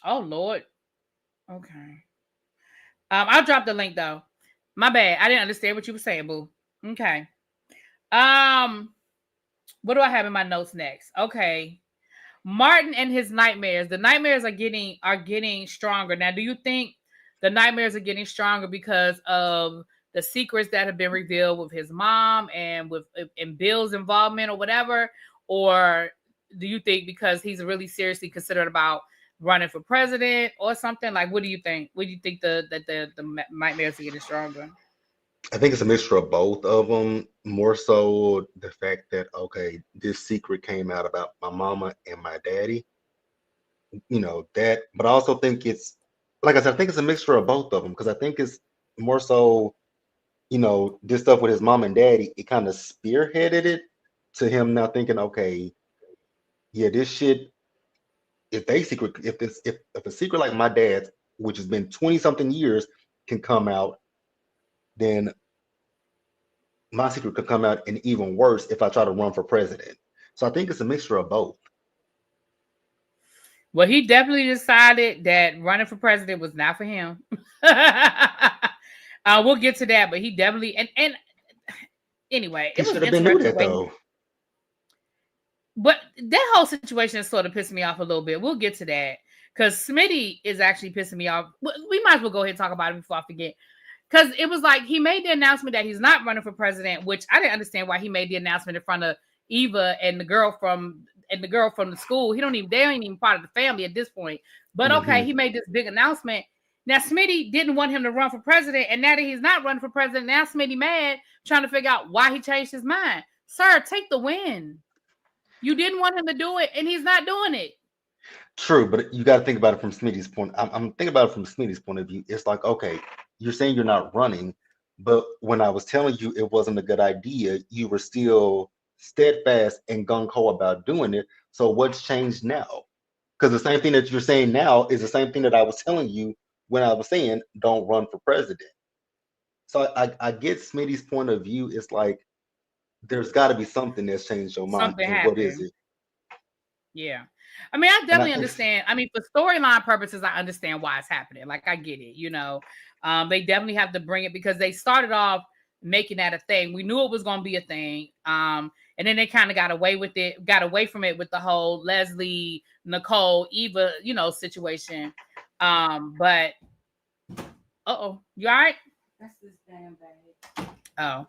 Oh Lord. Okay. I'll drop the link though. My bad. I didn't understand what you were saying, boo. Okay. Um. What do I have in my notes next? Okay. Martin and his nightmares. The nightmares are getting stronger. Now, do you think the nightmares are getting stronger because of the secrets that have been revealed with his mom and with and Bill's involvement or whatever? Or do you think because he's really seriously considered about running for president or something? Like, what do you think? What do you think the nightmares are getting stronger? I think it's a mixture of both of them. More so the fact that okay, this secret came out about my mama and my daddy. That, but I also think it's like I said, I think it's a mixture of both of them because I think it's more so this stuff with his mom and daddy. It kind of spearheaded it to him now thinking, okay, yeah, this shit. If they secret, if a secret like my dad's, which has been 20 something years, can come out, then my secret could come out and even worse if I try to run for president. So I think it's a mixture of both. Well, he definitely decided that running for president was not for him. We'll get to that, but he definitely and anyway, He it was should have been knew interesting that way. though. But that whole situation is sort of pissing me off a little bit. We'll get to that because Smitty is actually pissing me off. We might as well go ahead and talk about it before I forget. Because it was like he made the announcement that he's not running for president, which I didn't understand why he made the announcement in front of Eva and the girl from the school. They ain't even part of the family at this point. But okay, Hmm. he made this big announcement. Now Smitty didn't want him to run for president, and now that he's not running for president, now Smitty mad, trying to figure out why he changed his mind. Sir, take the win. You didn't want him to do it, and he's not doing it. True, but you got to think about it from Smitty's point. I'm thinking about it from Smitty's point of view. It's like, okay, you're saying you're not running, but when I was telling you it wasn't a good idea, you were still steadfast and gung ho about doing it. So what's changed now? Because the same thing that you're saying now is the same thing that I was telling you when I was saying don't run for president. So I get Smitty's point of view. It's like there's got to be something that's changed your mind, Something and what is happened. it? Yeah. I mean, I And I definitely think understand. I mean, for storyline purposes, I understand why it's happening. Like, I get it, They definitely have to bring it because they started off making that a thing. We knew it was going to be a thing. And then they kind of got away from it with the whole Leslie, Nicole, Eva, situation. But you all right? That's this damn bag. Oh,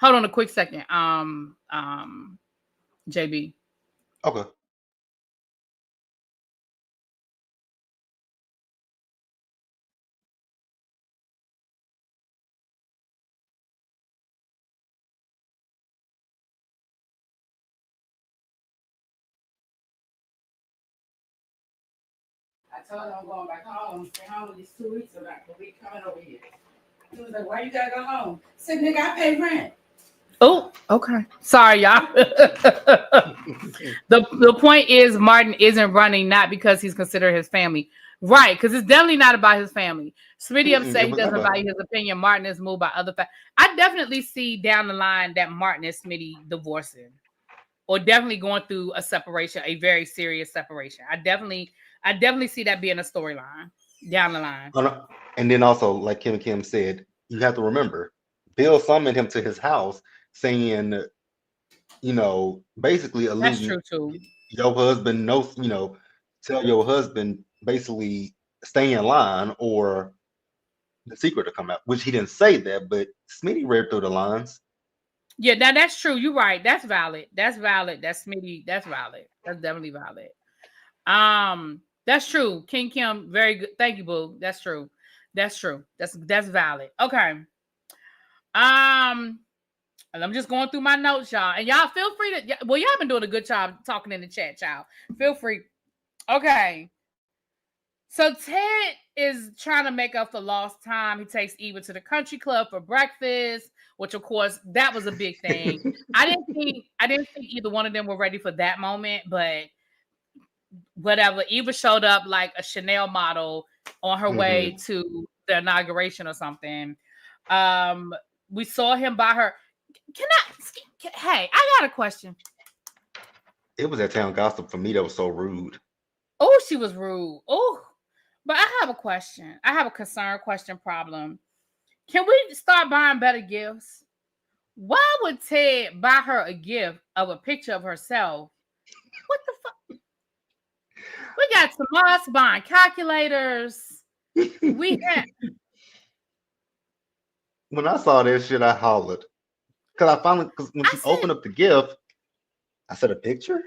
hold on a quick second. JB. okay. I told her I'm going back home. Stay home these 2 weeks or not. We'll be coming over here. He was like, why you gotta go home? I said, nigga, I pay rent. Oh, okay. Sorry, y'all. The point is Martin isn't running not because he's considered his family. Right, because it's definitely not about his family. Smitty Mm-mm, upset it he was doesn't never. value his opinion. Martin is moved by other facts. I definitely see down the line that Martin and Smitty divorcing, or definitely going through a separation, a very serious separation. I definitely see that being a storyline down the line. Oh, no. And then also, like Kim said, you have to remember, Bill summoned him to his house, saying, basically That's alluding, true too. your husband knows, tell your husband basically stay in line or the secret to come out. Which he didn't say that, but Smitty read through the lines. Yeah, now that's true. You're right. That's valid. That's valid. That's Smitty. That's valid. That's definitely valid. That's true. King Kim, very good. Thank you, boo. That's true. That's true. That's valid. Okay. Um, and I'm just going through my notes, y'all. And y'all feel free to well, y'all been doing a good job talking in the chat, y'all. Feel free. Okay. So Ted is trying to make up for lost time. He takes Eva to the country club for breakfast, which of course that was a big thing. I didn't think either one of them were ready for that moment, but whatever. Eva showed up like a Chanel model on her Hmm. way to the inauguration or something. Um, we saw him by her. Hey, I got a question. It was that town gossip for me that was so rude. Oh, she was rude. Oh, but I have a question. I have a concern, question, problem. Can we start buying better gifts? Why would Ted buy her a gift of a picture of herself? What the fuck? We got Tomas buying calculators. We had. When I saw that shit, I hollered. Because when I she said opened up the gift, I said, a picture?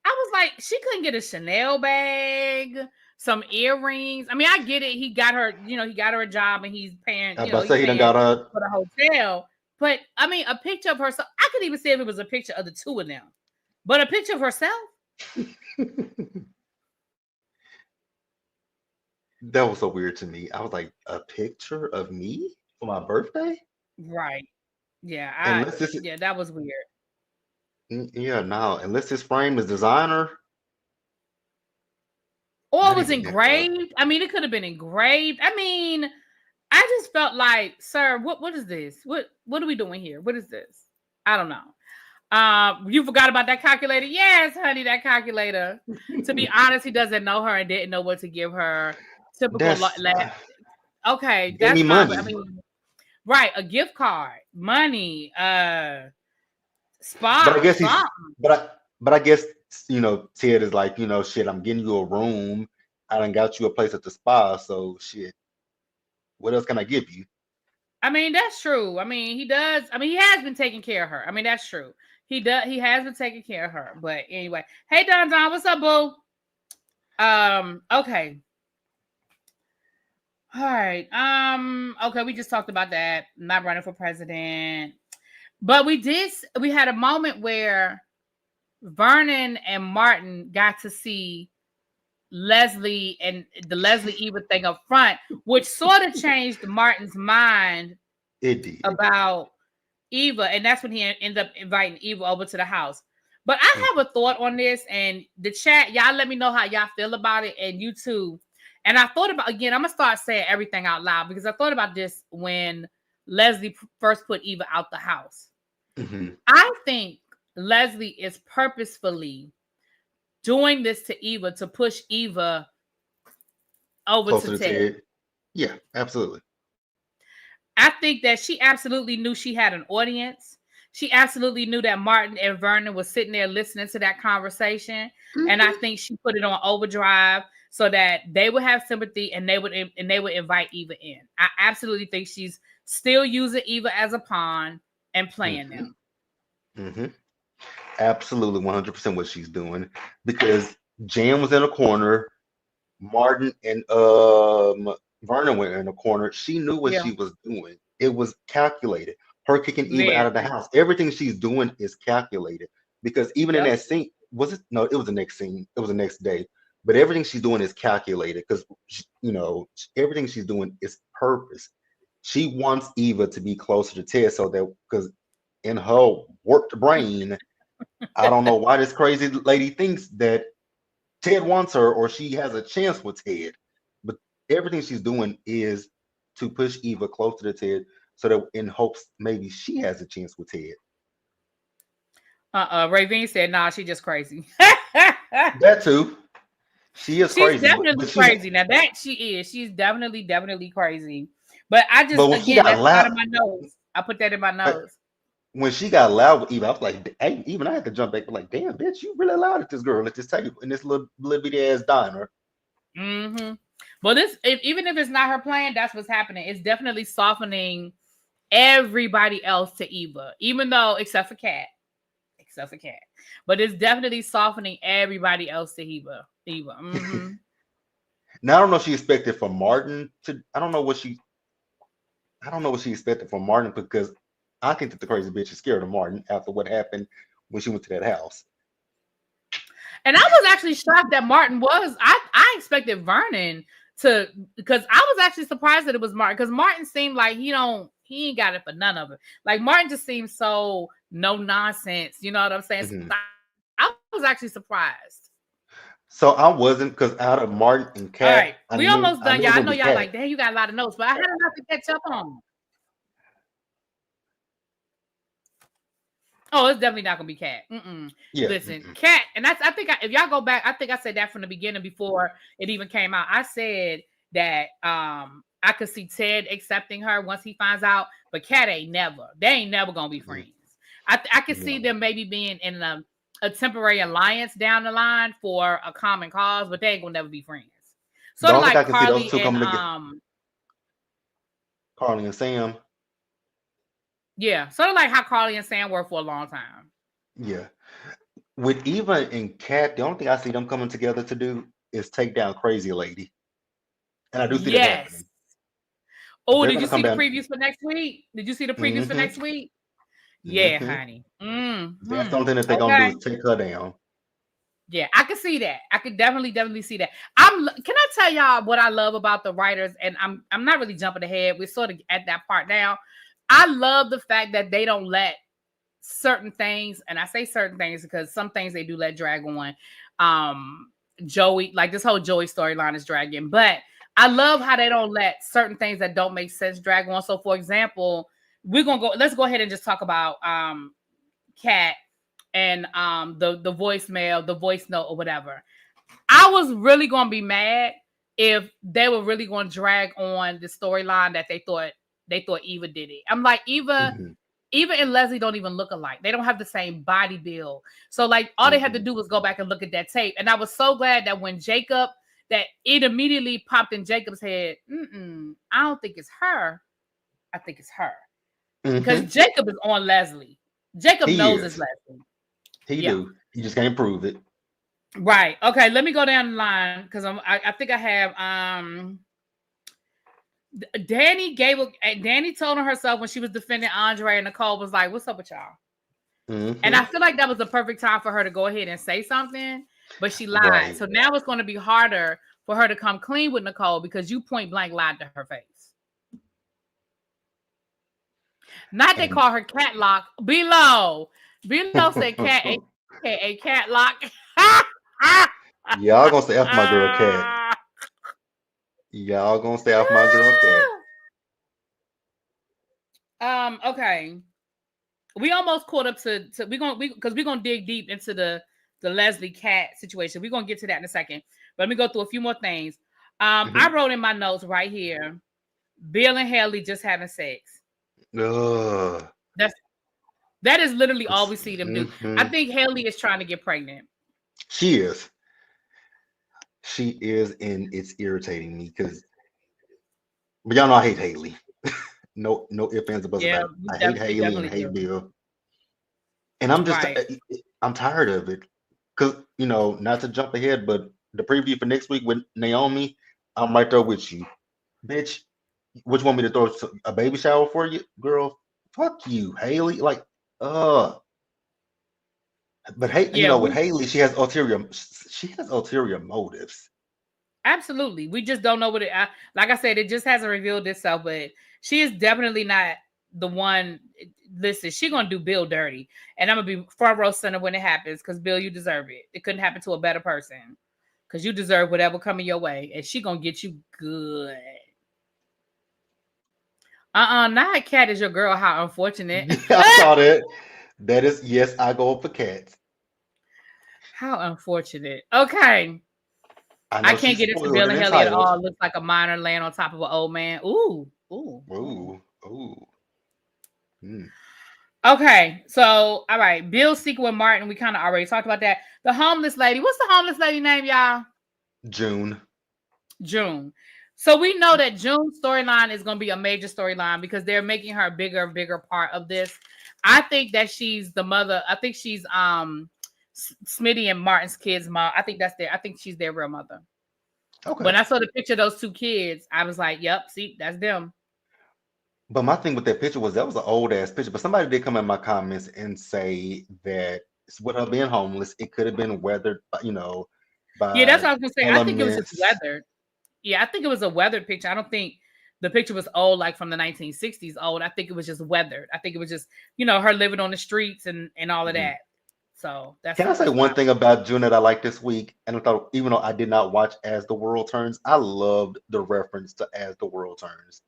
I was like, she couldn't get a Chanel bag, some earrings. I mean, I get it. He got her, he got her a job and he's paying, I about to he's say he done paying got a. for the hotel. But I mean, a picture of herself. I could even say if it was a picture of the two of them, but a picture of herself, That was so weird to me. I was like, a picture of me for my birthday? right? Yeah, Unless this is, yeah, that was weird. yeah, no, unless this frame is designer, Or it not was even that though. engraved. I mean, it could have been engraved. I mean, I just felt like, sir, what is this? What are we doing here? What is this? I don't know. You forgot about that calculator? Yes, honey, that calculator. To be honest, he doesn't know her and didn't know what to give her. Typical. That's Okay, give me that's fine. But I money. mean, right, a gift card, money, But I spa, guess he's something. but I guess Ted is like, shit, I'm getting you a room. I done got you a place at the spa, so shit. What else can I give you? I mean, that's true. I mean, he does. I mean, he has been taking care of her. I mean, that's true. He does. He has been taking care of her. But anyway, hey, Don, what's up, boo? Okay. All right. Okay, we just talked about that. Not running for president. But we had a moment where Vernon and Martin got to see Leslie and the Leslie Eva thing up front, which sort of changed Martin's mind It did. about Eva, and that's when he ended up inviting Eva over to the house. But I have a thought on this, and the chat, y'all let me know how y'all feel about it, and you too. And I thought about, again, I'm gonna start saying everything out loud because I thought about this when Leslie first put Eva out the house. Hmm. I think Leslie is purposefully doing this to Eva to push Eva over to Closer to Ted. Ted. Yeah, absolutely. I think that she absolutely knew she had an audience. She absolutely knew that Martin and Vernon was sitting there listening to that conversation. And I Hmm. think she put it on overdrive so that they would have sympathy and they would invite Eva in. I absolutely think she's still using Eva as a pawn and playing Hmm. them. Hmm. Absolutely 100% what she's doing because Jan was in a corner, Martin and Vernon were in a corner. She knew what Yeah, she was doing. It was calculated. Her kicking Eva out of the very. house. Everything she's doing is calculated because even in Yep. that scene, was it? No, it was the next scene. It was the next day. But everything she's doing is calculated because everything she's doing is purpose. She wants Eva to be closer to Ted so that because in her warped brain, I don't know why this crazy lady thinks that Ted wants her, or she has a chance with Ted. But everything she's doing is to push Eva closer to Ted, so that in hopes maybe she has a chance with Ted. Ravine said, "Nah, she just crazy." That too. She is She's crazy, definitely but she crazy. Now that she is, she's definitely crazy. But I just, but when she again, got that's part of loud, my notes. I put that in my uh, notes. when she got loud with Eva, I was like, hey, even I had to jump back. Like, damn, bitch, you really loud at this girl at this table in this little bitty ass diner. Mm-hmm. But this, even if it's not her plan, that's what's happening. It's definitely softening everybody else to Eva, even though except for Cat. But it's definitely softening everybody else to Eva. Eva. Mm-hmm. Now I don't know if she expected for Martin to. I don't know what she expected from Martin because I think that the crazy bitch is scared of Martin after what happened when she went to that house. And I was actually shocked that Martin was. I expected Vernon to, because I was actually surprised that it was Martin, because Martin seemed like he ain't got it for none of it. Like Martin just seems so no nonsense. You know what I'm saying? So Mhm. I was actually surprised. So I wasn't because out of Martin and All right, Cat, we almost I done, knew it y'all. was I gonna know be y'all Cat. like, damn, you got a lot of notes, but I had enough to catch up on. Oh, it's definitely not gonna be Cat. Mm-mm. Yeah. Listen, Mm-mm. Cat, and I think if y'all go back, I think I said that from the beginning before it even came out. I said that I could see Ted accepting her once he finds out, but Cat ain't never. They ain't never gonna be Mm-mm. friends. I could see No. them maybe being in a temporary alliance down the line for a common cause, but they ain't gonna never be friends. The Sort of only thing like I can see those Carly two and coming together, Carly and Sam. yeah, sort of like how Carly and Sam were for a long time. Yeah. With Eva and Cat, the only thing I see them coming together to do is take down Crazy Lady, and I do see that Yes. happening. Oh, They're did gonna you come see the down. previews for next week? Did you see the previews for Hmm. next week? Yeah, Hmm. honey. That's the Hmm. only thing that they're gonna do Okay. is take her down. Yeah, I can see that. I could definitely see that. Can I tell y'all what I love about the writers? And I'm not really jumping ahead. We're sort of at that part now. I love the fact that they don't let certain things, and I say certain things because some things they do let drag on. Joey, like this whole Joey storyline is dragging, but I love how they don't let certain things that don't make sense drag on. So, for example, let's go ahead and just talk about Cat and the voicemail, the voice note, or whatever. I was really gonna be mad if they were really gonna drag on the storyline that they thought Eva did it. I'm like, Hmm. Eva and Leslie don't even look alike. They don't have the same body build. So like all they had to Hmm. do was go back and look at that tape. And I was so glad that when Jacob, that it immediately popped in Jacob's head. I don't think it's her. I think it's her. Because Hmm. Jacob is on Leslie. Jacob He knows it's is. Leslie. He Yeah. do. He just can't prove it. Right. Okay. Let me go down the line because I think I have Danny told her herself when she was defending Andre, and Nicole was like, "What's up with y'all?" And Hmm. I feel like that was the perfect time for her to go ahead and say something, but she lied. Right. So now it's going to be harder for her to come clean with Nicole because you point blank lied to her face. Not they And call her Catlock. Below. Below said cat, aka Catlock. y'all gonna stay off my girl Cat. Y'all gonna stay off my girl Cat. Okay. We almost caught up to we're gonna dig deep into the Leslie Cat situation. We're gonna get to that in a second. But let me go through a few more things. I Hmm. wrote in my notes right here, Bill and Haley just having sex. Ugh. That's that is literally all we see them do. I Hmm. think Haley is trying to get pregnant. She is. She is, and it's irritating me because, but y'all know I hate Haley. No, no ifs, ands, or buts Yeah, about it. I hate we Haley and definitely hate do. Bill, and Right. I'm tired of it. Cause not to jump ahead, but the preview for next week with Naomi, I'm right there with you, bitch. What you want me to throw a baby shower for you, girl? Fuck you, Haley. Like, uh, but hey, Yeah, with we Haley, she has ulterior motives. absolutely. We just don't know what like I said, it just hasn't revealed itself, but she is definitely not the one. Listen, she gonna do Bill dirty, and I'm gonna be front row center when it happens because Bill, you deserve it. It couldn't happen to a better person. because you deserve whatever coming your way, and she gonna get you good. Not Cat is your girl. How unfortunate. Yeah, I saw that. That is, yes, I go up for cats. How unfortunate. Okay. I I know can't she's get into spoiled Bill and and Haley at entitled. all. Looks like a minor laying on top of an old man. Ooh, ooh, ooh. Ooh, ooh. Mm. Okay, so all right, Bill sequel with Martin. We kind of already talked about that. The homeless lady. What's the homeless lady name, y'all? June. June. So we know that June's storyline is going to be a major storyline because they're making her a bigger and bigger part of this. I think that she's the mother. I think she's Smitty and Martin's kids' mom. I think that's their. I think she's their real mother. Okay. When I saw the picture of those two kids, I was like, "Yep, see, that's them." But my thing with that picture was that was an old ass picture. But somebody did come in my comments and say that with her being homeless, it could have been weathered, Yeah, that's by what I was gonna say. I think it was just elements. weathered. Yeah, I think it was a weathered picture. I don't think the picture was old, like from the 1960s old. I think it was just weathered. I think it was just, her living on the streets and all of Mhm. that. So that's Can I say that's what one I. thing about June that I liked this week? And I thought, even though I did not watch As the World Turns, I loved the reference to As the World Turns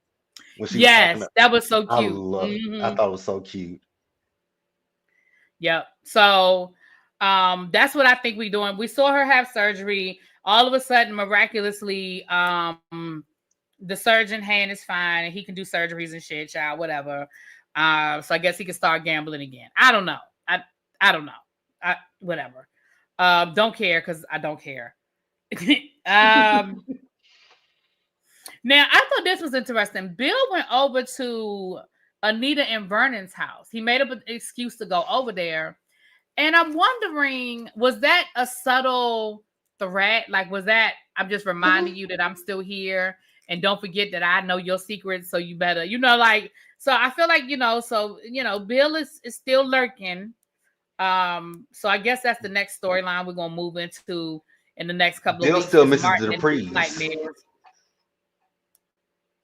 when she was talking. Yes, that was so I cute. love it. I thought it was so cute. Yep. So that's what I think we're doing. We saw her have surgery. All of a sudden, miraculously, the surgeon hand is fine and he can do surgeries and shit, child, whatever. So I guess he can start gambling again. I don't know. I don't know. Whatever. Don't care because I don't care. um Now I thought this was interesting. Bill went over to Anita and Vernon's house. He made up an excuse to go over there. And I'm wondering, was that a subtle threat? Like, was that, I'm just reminding Mhm. you that I'm still here and don't forget that I know your secrets. So you better, so I feel like, Bill is still lurking. So I guess that's the next storyline we're going to move into in the next couple of Bill weeks still is misses Martin the and his Duprees. nightmares.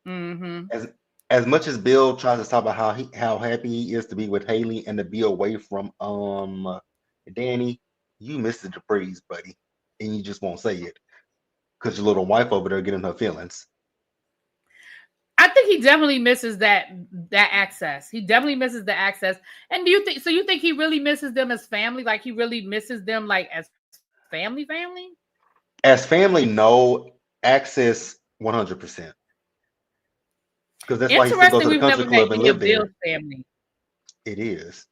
Mm-hmm. As much as Bill tries to talk about how happy he is to be with Haley and to be away from Danny, you miss the Duprees, buddy, and you just won't say it because your little wife over there getting her feelings. I think he definitely misses that access. He definitely misses the access. And do you think so? You think he really misses them as family? Like he really misses them like as family? As family, no access 100% because that's why he still go Interesting. to the We've country never met club and any live of Bill's there. family. It is.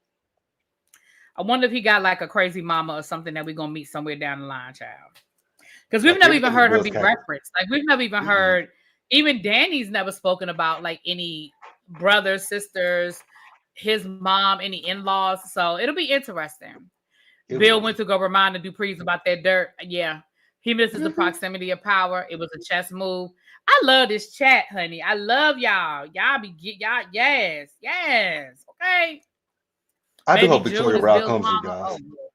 I wonder if he got like a crazy mama or something that we're gonna meet somewhere down the line, child. Because we've Like never even everything with heard her Bill's be Catholic. referenced. Like we've never even Mm-mm. heard. Even Danny's never spoken about like any brothers, sisters, his mom, any in-laws. So it'll be interesting. It Bill will went be. to go remind the Duprees about that dirt. Yeah. He misses the Hmm. proximity of power. It was a chess move. I love this chat, honey. I love y'all. Y'all, yes, yes. Okay. I do Maybe hope June Victoria is Rao Bill's comes, you mama. Oh, guys. Lord.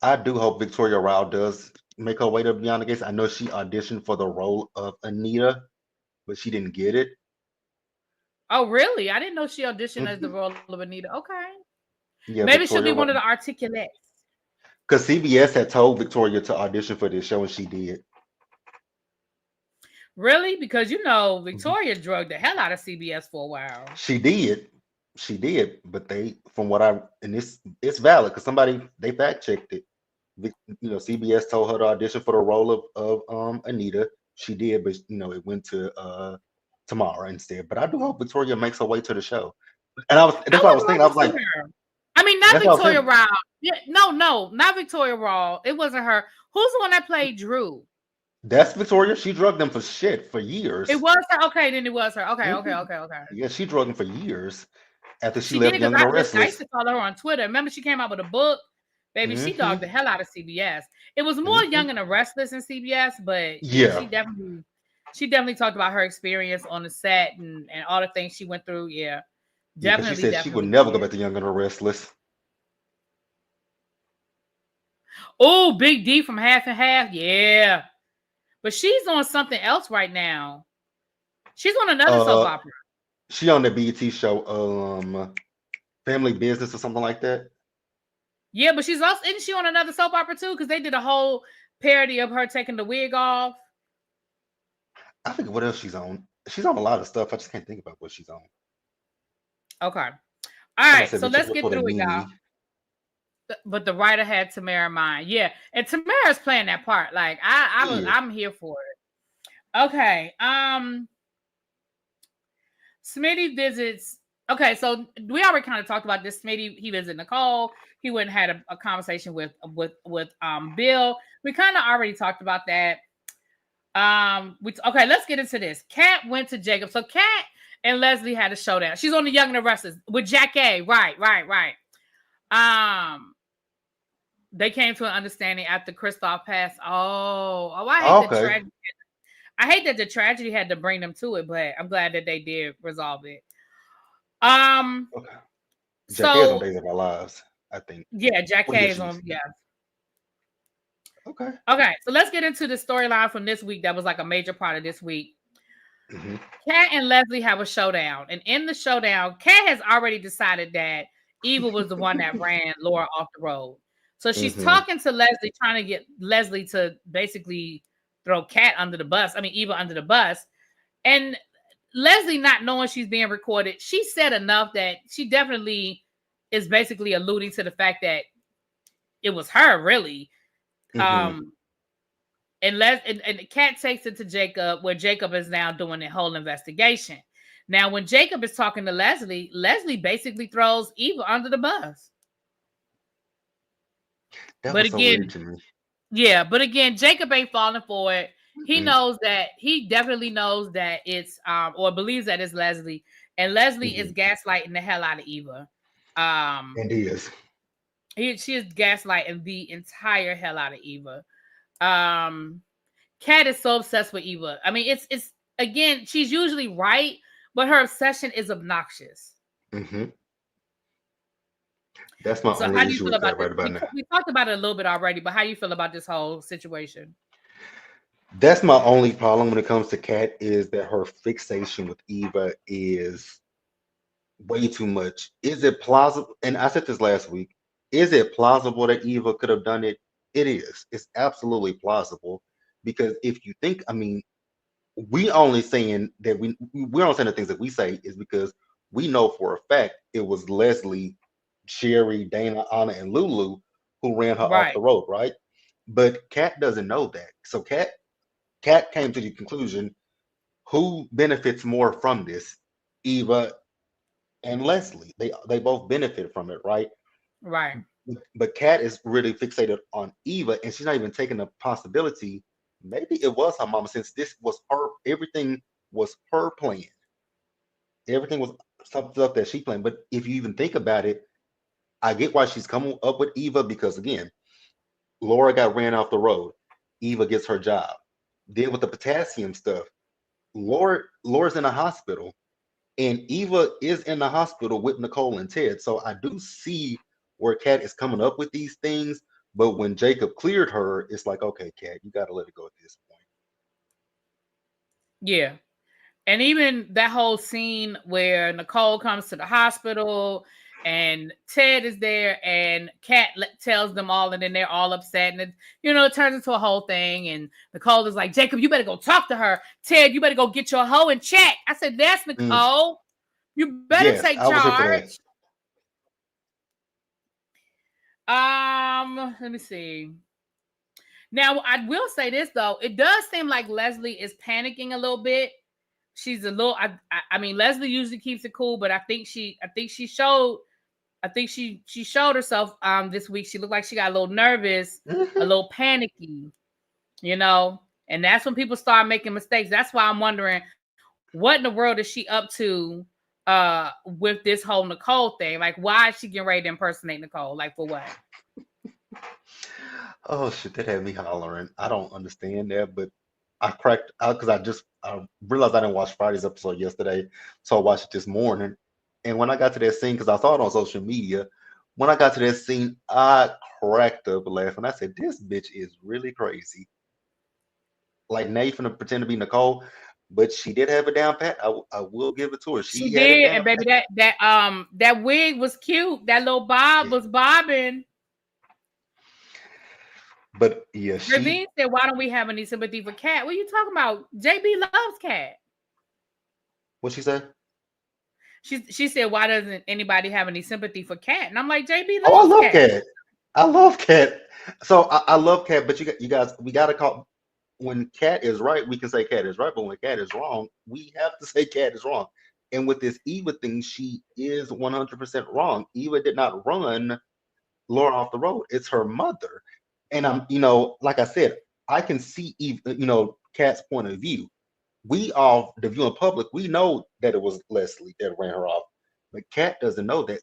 I do hope Victoria Rao does make her way to Beyond the Gates. I know she auditioned for the role of Anita, but she didn't get it. Oh, really? I didn't know she auditioned as the Hmm. role of Anita. Okay. Yeah, Maybe she'll be Victoria one of Rao. the articulates. Because CBS had told Victoria to audition for this show, and she did. Really? Because Mhm. Victoria drugged the hell out of CBS for a while. She did. She did. But they, from what I, and it's valid because somebody, they fact checked it. CBS told her to audition for the role of Anita. She did, but it went to Tamara instead. But I do hope Victoria makes her way to the show. And I that's what I was would thinking. love I to was see like, her. I mean, not that's what I was Victoria saying. Rao. Yeah, no, not Victoria Rao. It wasn't her. Who's the one that played Drew? That's Victoria. She drugged them for shit for It years. was her. Okay, then it was her. Okay, okay, Mhm. okay, okay. Yeah, she drugged them for years after she She did left because Young and the I used Restless. to follow her on Twitter. Remember, she came out with a book. Baby, she dogged Hmm. the hell out of CBS. It was more Hmm. Young and the Restless in CBS, but yeah, Yeah, she definitely talked about her experience on the set and all the things she went through. Yeah, yeah, because she definitely, said she would definitely never go did. back to Young and the Restless. Oh, Big D from Half and Half. Yeah. But she's on something else right now. She's on another soap Uh, opera. she on the BET show, Family Business or something like that. Yeah, but she's also isn't she on another soap opera too? Because they did a whole parody of her taking the wig off. I think what else she's on. She's on a lot of stuff. I just can't think about what she's on. Okay. All Like I right. said, So the chick let's was get for the through it, y'all. Mimi. But the writer had Tamara in mind. Yeah. And Tamara's playing that part. Like Yeah. I'm here for it. Okay. Smitty visits. Okay, so we already kind of talked about this. Smitty, he visited Nicole. He went and had a conversation with Bill. We kind of already talked about that. Okay, let's get into this. Cat went to Jacob. So Cat and Leslie had a showdown. She's on the Young and the Restless with Jack A. Right. They came to an understanding after Kristoff passed. I hate the Okay. tragedy. I hate that the tragedy had to bring them to it, but I'm glad that they did resolve it. Okay. Jack is on So Days of Our Lives, I think. yeah, Jack What year K is she's? on. Yeah. Okay. Okay, so let's get into the storyline from this week. That was like a major part of this week. Hmm. Kat and Leslie have a showdown, and in the showdown, Kat has already decided that Eva was the one that ran Laura off the road. So she's Hmm. talking to Leslie, trying to get Leslie to basically throw Kat under the bus. I mean, Eva under the bus. And Leslie, not knowing she's being recorded, she said enough that she definitely is basically alluding to the fact that it was her, really. Hmm. Um, and Kat takes it to Jacob, where Jacob is now doing the whole investigation. Now, when Jacob is talking to Leslie, Leslie basically throws Eva under the bus. That But was so weird again, to me. yeah, but again, Jacob ain't falling for it. He Mm-mm. knows that he definitely knows that it's or believes that it's Leslie, and Leslie Hmm. is gaslighting the hell out of Eva. Um, And he is. she is gaslighting the entire hell out of Eva. Um, Kat is so obsessed with Eva. I mean, it's again, she's usually right, but her obsession is obnoxious. Hmm. That's my So, how only do you issue feel with about Cat this? right about now. We talked about it a little bit already, but how do you feel about this whole situation? That's my only problem when it comes to Cat is that her fixation with Eva is way too much. Is it plausible? And I said this last week. Is it plausible that Eva could have done it? It is. It's absolutely plausible because if you think, I mean, we only saying that we're only saying the things that we say is because we know for a fact it was Leslie, Sherry, Dana, Anna, and Lulu who ran her off Right, the road, right? But Kat doesn't know that. So Kat came to the conclusion who benefits more from this, Eva and Leslie. They both benefit from it, right? right, But Kat is really fixated on Eva, and she's not even taking the possibility. Maybe it was her mama, since this was her. Everything was her plan. Everything was some stuff that she planned. But if you even think about it, I get why she's coming up with Eva because again, Laura got ran off the road. Eva gets her job. Then with the potassium stuff, Laura's in a hospital. And Eva is in the hospital with Nicole and Ted. So I do see where Kat is coming up with these things. But when Jacob cleared her, it's like, okay, Kat, you got to let it go at this point. yeah. And even that whole scene where Nicole comes to the hospital and Ted is there and Kat tells them all, and then they're all upset, and it turns into a whole thing. And Nicole is like, Jacob, you better go talk to her. Ted, you better go get your hoe in check. I said, that's Mm, Nicole. You better yes, take I was here for that. charge. Let me see. Now, I will say this though, it does seem like Leslie is panicking a little bit. She's a little. I mean, Leslie usually keeps it cool, but I think she showed. I think she showed herself this week. She looked like she got a little nervous, a Mhm. little panicky, and that's when people start making mistakes. That's why I'm wondering what in the world is she up to with this whole Nicole thing. Like, why is she getting ready to impersonate Nicole? Like, for what? Oh shit, that had me hollering. I don't understand that, but I cracked out because I realized I didn't watch Friday's episode yesterday, so I watched it this morning. And when I got to that scene, because I saw it on social media, when I got to that scene, I cracked up laughing. I said, "This bitch is really crazy." Like Nathan to pretend to be Nicole, but she did have it down pat. I will give it to her. She She had it did, and down baby, pat. that wig was cute. That little bob Yeah. was bobbing. But yeah, Ravine said, "Why don't we have any sympathy for Cat?" What are you talking about? JB loves Cat. what she said? She said, "Why doesn't anybody have any sympathy for Cat?" And I'm like, "JB Oh, I loves love Cat." Cat. I love Cat. So I love Cat, but you guys, we gotta call when Cat is right, we can say Cat is right, but when Cat is wrong, we have to say Cat is wrong. And with this Eva thing, she is 100% wrong. Eva did not run Laura off the road. It's her mother. And like I said, I can see Eva, Cat's point of view. We all, the viewing public, we know that it was Leslie that ran her off. But Cat doesn't know that.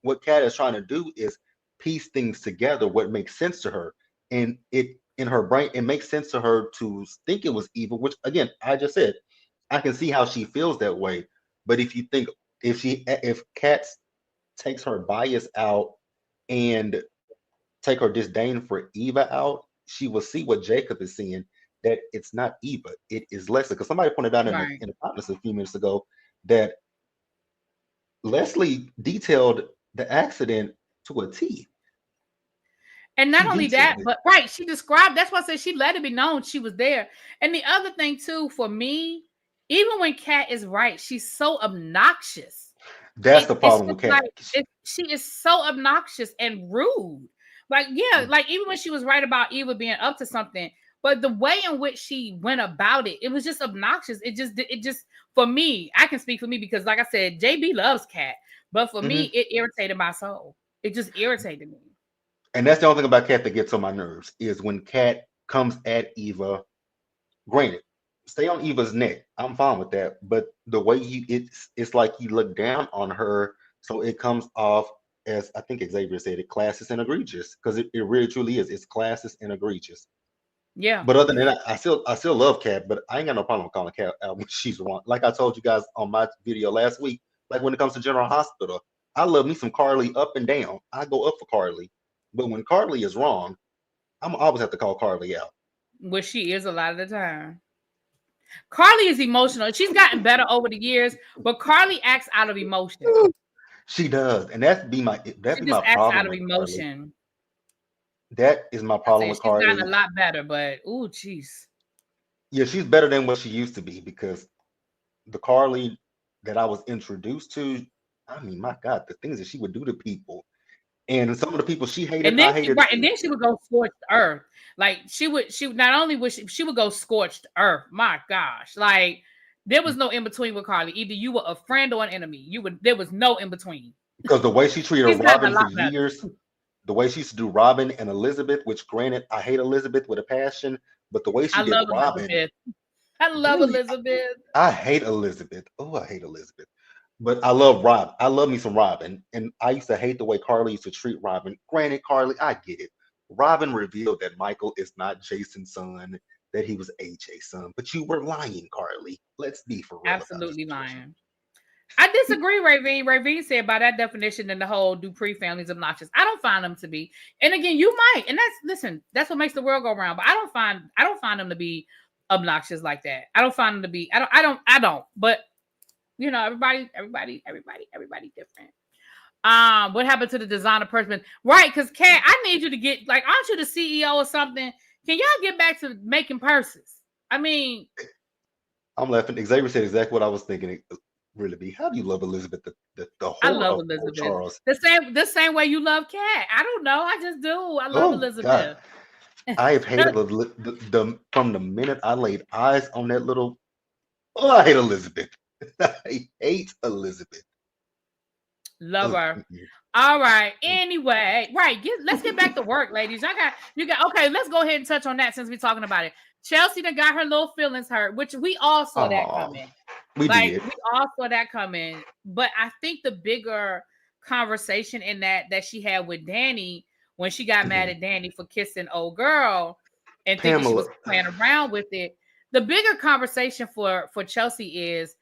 What Cat is trying to do is piece things together, what makes sense to her. And it in her brain, it makes sense to her to think it was evil, which again, I just said, I can see how she feels that way. But if you think if Cat takes her bias out and take her disdain for Eva out, she will see what Jacob is seeing, that it's not Eva, it is Leslie. Because somebody pointed out Right. in the comments a few minutes ago that Leslie detailed the accident to a T. And not She only that, detailed it. but right, she described. That's why I said she let it be known she was there. And the other thing too, for me, even when Kat is right, she's so obnoxious. That's the It's problem just with Cat. like she is so obnoxious and rude. Like, yeah, like even when she was right about Eva being up to something, but the way in which she went about it, it was just obnoxious. It just for me, I can speak for me because, like I said, JB loves Cat, but for me, Hmm. it irritated my soul. It just irritated me. And that's the only thing about Cat that gets on my nerves is when Cat comes at Eva. Granted, stay on Eva's neck. I'm fine with that. But the way it's like you look down on her, so it comes off as I think Xavier said it, classist and egregious. Because it really truly is. It's classist and egregious. Yeah. But other than that, I still love Cat, but I ain't got no problem with calling Cat out when she's wrong. Like I told you guys on my video last week, like when it comes to General Hospital, I love me some Carly up and down. I go up for Carly. But when Carly is wrong, I'm always have to call Carly out. Which she is a lot of the time. Carly is emotional. She's gotten better over the years, but Carly acts out of emotion. She does, and She that's just my acts out problem of with Carly. emotion. That is my I problem said with she's gotten a Carly. lot better, but ooh, jeez. Yeah, she's better than what she used to be because the Carly that I was introduced to, I mean, my God, the things that she would do to people, and some of the people she hated, And then I she hated right, and too. then she would go scorched earth. Like she not only would she would go scorched earth. My gosh, like there was no in between with Carly. Either you were a friend or an enemy. There was no in between. Because the way she treated She's gotten a Robin for lot better. years, the way she used to do Robin and Elizabeth, which granted, I hate Elizabeth with a passion, but the way I she did love Robin, Elizabeth. I love really, Elizabeth. I hate Elizabeth. Oh, I hate Elizabeth. But I love Rob. I love me some Robin. And I used to hate the way Carly used to treat Robin. Granted, Carly, I get it. Robin revealed that Michael is not Jason's son, that he was AJ's son. But you were lying, Carly. Let's be for real about the Absolutely situation. lying. I disagree, Ravine. Ravine said by that definition and the whole Dupree family is obnoxious. I don't find them to be. And again, you might. And that's what makes the world go around. But I don't find them to be obnoxious like that. I don't find them to be. I don't. But everybody different. What happened to the designer person? Right, because Kat, I need you to get like, aren't you the CEO or something? Can y'all get back to making purses? I mean, I'm laughing. Xavier said exactly what I was thinking it really be. How do you love Elizabeth, the I whore love of Port Elizabeth. Charles? The same way you love Cat. I don't know. I just do. I love Oh, God. Elizabeth. I have hated from the minute I laid eyes on that little. Oh, I hate Elizabeth. I hate Elizabeth. Love Ugh, her. mm-mm. All right. Anyway, right. Let's get back to work, ladies. You got okay. Let's go ahead and touch on that since we're talking about it. Chelsea done got her little feelings hurt, which we all saw that Oh, coming. we Like did. we all saw that coming. But I think the bigger conversation in that she had with Danny when she got mad Mhm. at Danny for kissing old girl and thinking she Pamela. was playing around with it. The bigger conversation for Chelsea is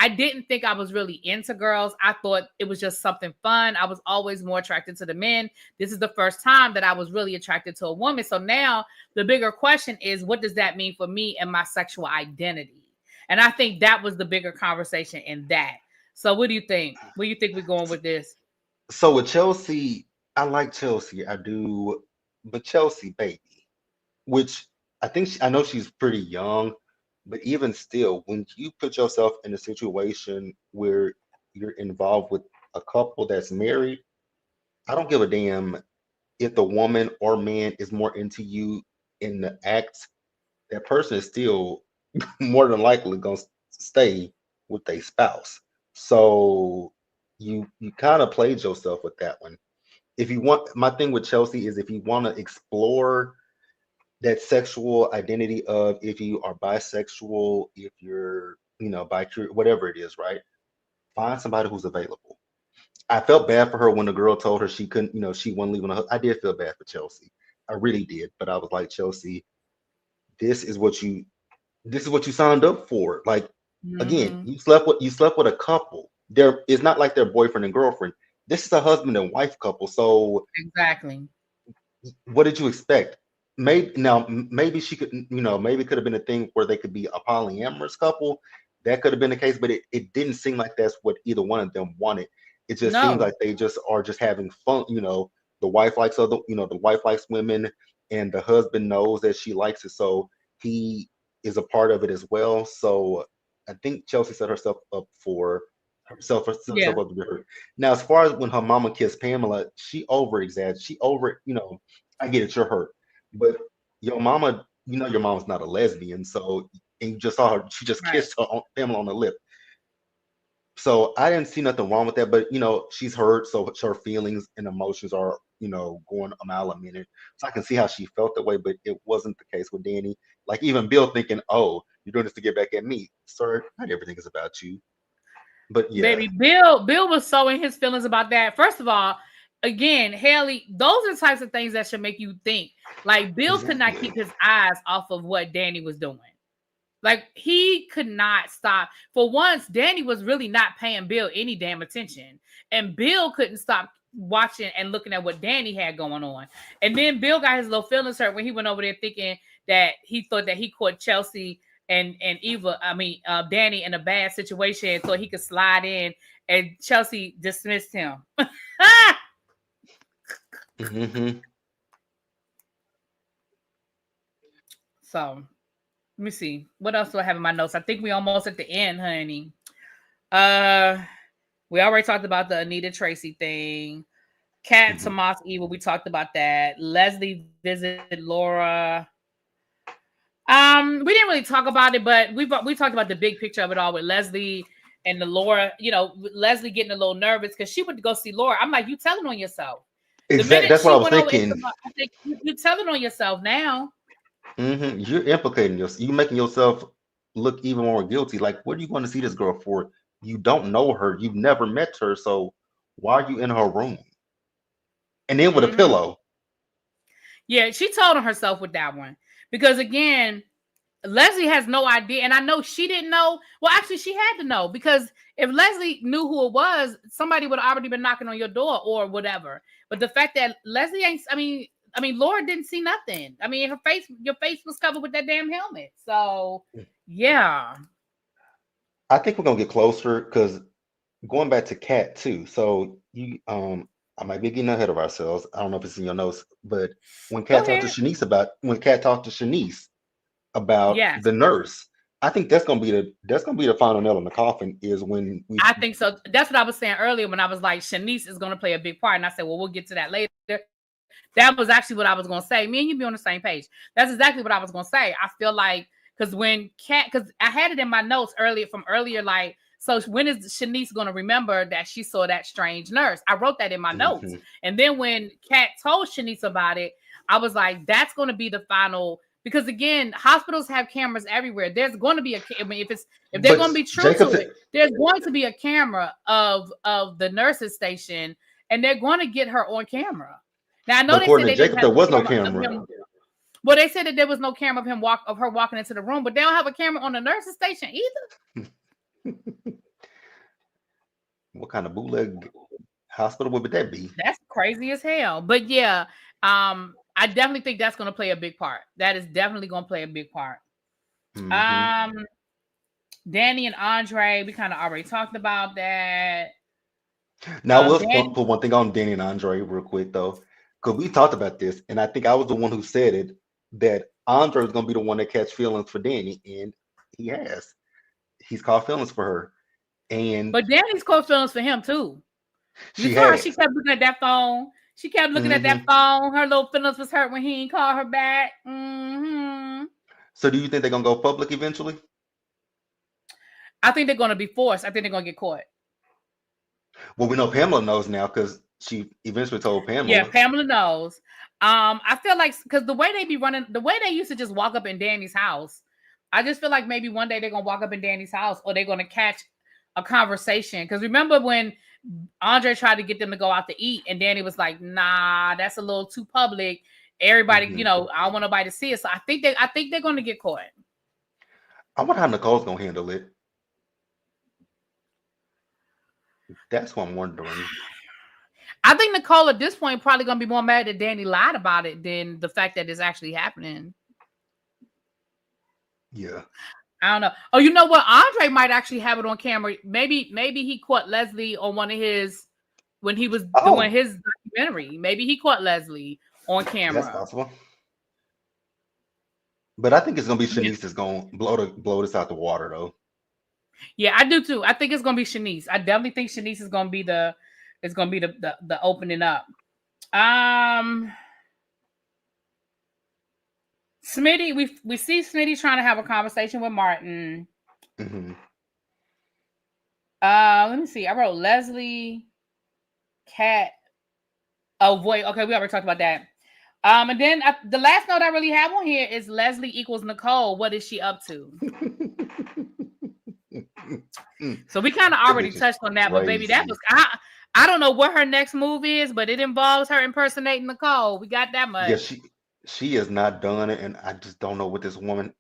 I didn't think I was really into girls. I thought it was just something fun. I was always more attracted to the men. This is the first time that I was really attracted to a woman. So now the bigger question is, what does that mean for me and my sexual identity? And I think that was the bigger conversation in that. So what do you think? Where do you think we're going with this? So with Chelsea, I like Chelsea. I do. but Chelsea, baby, which I think I know she's pretty young, but even still, when you put yourself in a situation where you're involved with a couple that's married, I don't give a damn if the woman or man is more into you in the act. That person is still more than likely gonna stay with their spouse. So you kind of played yourself with that one. If you want, my thing with Chelsea is if you want to explore that sexual identity of if you are bisexual, if you're, bi whatever it is, right? Find somebody who's available. I felt bad for her when the girl told her she couldn't, she wasn't leaving. I did feel bad for Chelsea. I really did. But I was like, Chelsea, this is what you this is what you signed up for. Like, again, Mm-hmm. you slept with a couple. There, it's not like they're boyfriend and girlfriend. This is a husband and wife couple. So Exactly. what did you expect? Maybe now, maybe she could, maybe it could have been a thing where they could be a polyamorous couple. That could have been the case, but it didn't seem like that's what either one of them wanted. It just seems No. like they just are just having fun. The wife likes the wife likes women, and the husband knows that she likes it, so he is a part of it as well. So I think Chelsea set herself Yeah. up to be hurt. Now, as far as when her mama kissed Pamela, she over exaggerated. She over, I get it, you're hurt, but your mama, your mama's not a lesbian, so and you just saw her, she just Right. kissed Pamela on the lip. So I didn't see nothing wrong with that, but she's hurt, so her feelings and emotions are, going a mile a minute. So I can see how she felt that way, but it wasn't the case with Danny. Like even Bill thinking, "Oh, you're doing this to get back at me, sir. Not everything is about you." But yeah. Baby, Bill was so in his feelings about that. First of all, again, Haley, those are the types of things that should make you think. Like Bill could not keep Exactly. his eyes off of what Danny was doing. Like he could not stop. For once, Danny was really not paying Bill any damn attention. And Bill couldn't stop watching and looking at what Danny had going on. And then Bill got his little feelings hurt when he went over there thinking that he thought that he caught Chelsea and Eva, Danny in a bad situation so he could slide in, and Chelsea dismissed him. Hmm. So let me see. What else do I have in my notes? I think we almost at the end, honey. Uh we already talked about the Anita Tracy thing. Cat, Hmm. Tomas, Eva, we talked about that. Leslie visited Laura. We didn't really talk about it, but we talked about the big picture of it all with Leslie and the Laura. Leslie getting a little nervous because she went to go see Laura. I'm like, you telling on yourself. The Exactly. minute That's what she I was went over, thinking. I think you telling on yourself now. You're implicating yourself. You're making yourself look even more guilty. Like, what are you going to see this girl for? You don't know her. You've never met her. So why are you in her room? And then with a Hmm. pillow. Yeah, she told on herself with that one because again, Leslie has no idea, and I know she didn't know. Well, actually, she had to know because if Leslie knew who it was, somebody would have already been knocking on your door or whatever. But the fact that Leslie ain't, Laura didn't see nothing. I mean, your face was covered with that damn helmet. So, yeah, I think we're gonna get closer because going back to Cat too. So I might be getting ahead of ourselves. I don't know if it's in your notes, but go ahead. When Cat talked to Shanice about Yes, the nurse, I think that's gonna be the final nail in the coffin is when we. I think so. That's what I was saying earlier when I was like, Shanice is going to play a big part, and I said, well, we'll get to that later. That was actually what I was going to say. Me and you be on the same page. That's exactly what I was going to say. I feel like because I had it in my notes earlier, like, so when is Shanice going to remember that she saw that strange nurse? I wrote that in my notes, Mhm. and then when Kat told Shanice about it, I was like, that's going to be the final. Because again, hospitals have cameras everywhere. There's going to be if they're going to But be true Jacob to said, it, there's going to be a camera of the nurse's station, and they're going to get her on camera. Now I know but they said according to they didn't Jacob, have there a was no camera of camera. him. Well, they said that there was no camera of her walking into the room, but they don't have a camera on the nurse's station either. What kind of bootleg hospital would that be? That's crazy as hell. But yeah, I definitely think that's going to play a big part. That is definitely going to play a big part. Hmm. Um, Danny and Andre, we kind of already talked about that. Now, we'll Danny, put one thing on Danny and Andre real quick though. because we talked about this, and I think I was the one who said it that Andre was gonna be the one that catch feelings for Danny, and he has. He's caught feelings for her, and But Danny's caught feelings for him too. You she saw her. She has. kept looking at that phone. She kept looking at that Hmm. phone. Her little feelings was hurt when he ain't called her back. Hmm. So, do you think they're gonna go public eventually? I think they're going to be forced. I think they're going to get caught. Well, we know Pamela knows now because she eventually told Yeah, Pamela. Pamela knows. I feel like because the way they be running, the way they used to just walk up in Danny's house, I just feel like maybe one day they're gonna walk up in Danny's house or they're gonna catch a conversation. Because remember when Andre tried to get them to go out to eat, and Danny was like, "Nah, that's a little too public. Everybody, Hmm. I don't want nobody to see it." So I think they're gonna get caught. I wonder how Nicole's gonna handle it. That's what I'm wondering. I think Nicole at this point probably gonna be more mad that Danny lied about it than the fact that it's actually happening. Yeah. I don't know. Oh, you know what? Andre might actually have it on camera. Maybe he caught Leslie on one of his when he was doing Oh, his documentary. Maybe he caught Leslie on that's camera. possible. But I think it's gonna be Yeah, Shanice that's gonna blow this out the water though. yeah, I do too. I think it's gonna be Shanice. I definitely think Shanice is gonna be the opening up. Um, Smitty, we see Smitty trying to have a conversation with Martin. Hmm. Let me see. I wrote Leslie, Cat. Oh, boy. Okay, we already talked about that. And then the last note I really have on here is Leslie equals Nicole. What is she up to? So we kind of That already bitch is touched on that, but baby, that crazy. was I don't know what her next move is, but it involves her impersonating Nicole. We got that Yeah, much. she is not done it, and I just don't know what this woman,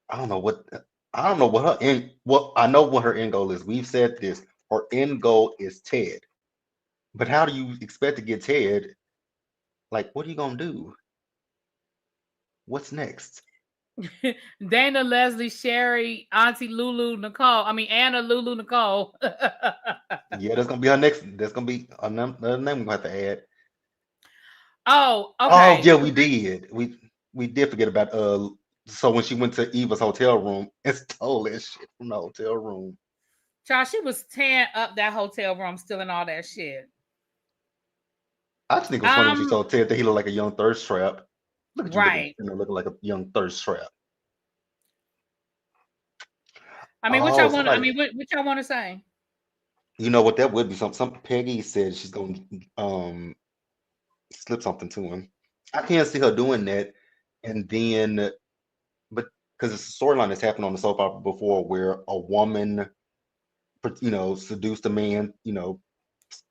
I don't know what I don't know what her end. Well, I know what her end goal is. We've said this. Her end goal is Ted. But how do you expect to get Ted? Like, what are you gonna do? What's next? Dana, Leslie, Sherry, Auntie Lulu, Nicole. I mean Anna, Lulu, Nicole. Yeah, that's gonna be her next. That's gonna be another name we're gonna have to add. Oh, Oh okay. yeah, we did. We did forget about so when she went to Eva's hotel room and stole that shit from the hotel room. Child, she was tearing up that hotel room, stealing all that shit. I just think it was funny when she Um, told Ted that he looked like a young thirst trap. Look at you looking, right. looking like a young thirst trap. I mean, Oh, somebody, what y'all want to say? you know what? That would be something. Some Peggy said she's gonna um slip something to him. I can't see her doing that, and then, but because it's a storyline that's happened on the soap opera before, where a woman, seduced a man,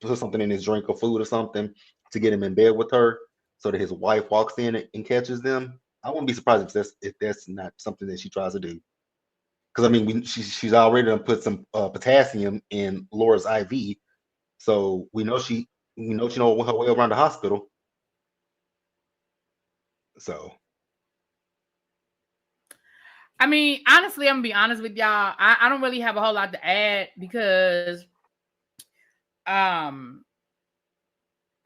put something in his drink or food or something to get him in bed with her, so that his wife walks in and catches them. I wouldn't be surprised if that's not something that she tries to do. Because I mean, she's already done put some potassium in Laura's IV, so we know she know her way around the hospital. So I mean, honestly, I'm gonna be honest with y'all. I don't really have a whole lot to add because um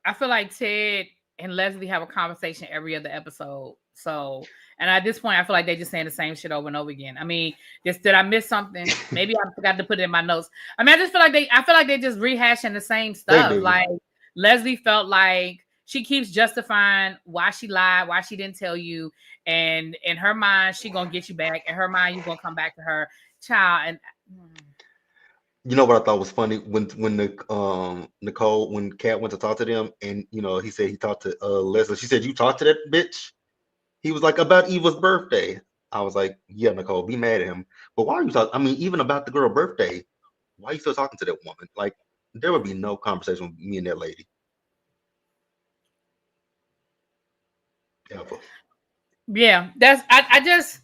I feel like Ted and Leslie have a conversation every other episode. So, and at this point, I feel like they're just saying the same shit over and over again. I mean, just did I miss something? Maybe I forgot to put it in my notes. I mean, I feel like they're just rehashing the same they stuff. do. Like Leslie felt like she keeps justifying why she lied, why she didn't tell you, and in her mind, she gonna get you back. In her mind, you gonna come back to her child. And You know what I thought was funny when the Nicole when Kat went to talk to them, and he said he talked to Leslie. She said, "You talked to that bitch." He was like, "About Eva's birthday." I was like, "Yeah, Nicole, be mad at him." But why are you talking? I mean, even about the girl birthday, why are you still talking to that woman? Like, there would be no conversation with me and that lady ever. yeah, I just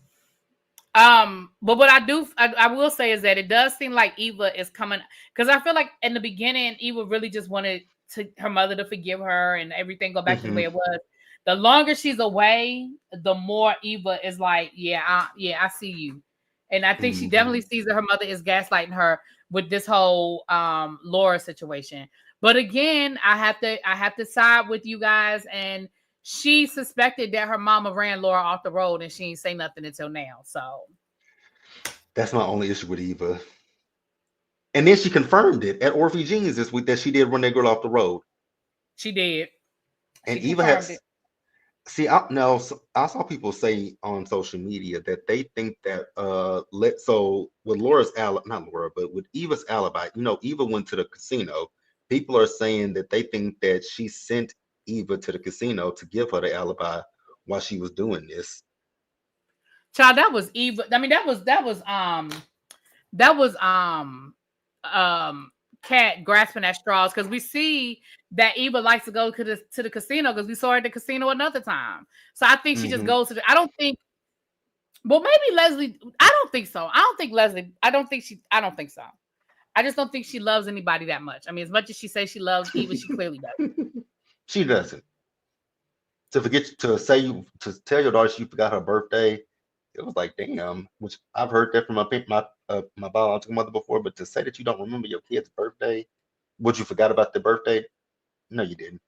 but what I will say is that it does seem like Eva is coming because I feel like in the beginning, Eva really just wanted her mother to forgive her and everything go back to the Hmm. way it was. The longer she's away, the more Eva is like, yeah, I see you. And I think she Hmm. definitely sees that her mother is gaslighting her with this whole Laura situation. But again, I have to side with you guys. And she suspected that her mama ran Laura off the road, and she ain't say nothing until now. So That's my only issue with Eva. And then she confirmed it at Orphe Jeans this week that she did run that girl off the road. she did. And She Eva confirmed it. has see. I now I saw people say on social media that they think that let so with Laura's alibi, not Laura, but with Eva's alibi. Eva went to the casino. People are saying that they think that she sent Eva to the casino to give her the alibi while she was doing this. Child, that was Eva. I mean, that was Cat grasping at straws, because we see that Eva likes to go to the casino, because we saw her at the casino another time. So I think she just Hmm. goes to the. I don't think. Well, maybe Leslie. I don't think so. I don't think Leslie. I don't think she. I don't think so. I just don't think she loves anybody that much. I mean, as much as she says she loves Eva, she clearly does. She doesn't. To tell your daughter she forgot her birthday, it was like damn. Which I've heard that from my biological mother before, but to say that you don't remember your kid's birthday, what you forgot about their birthday? No, you didn't.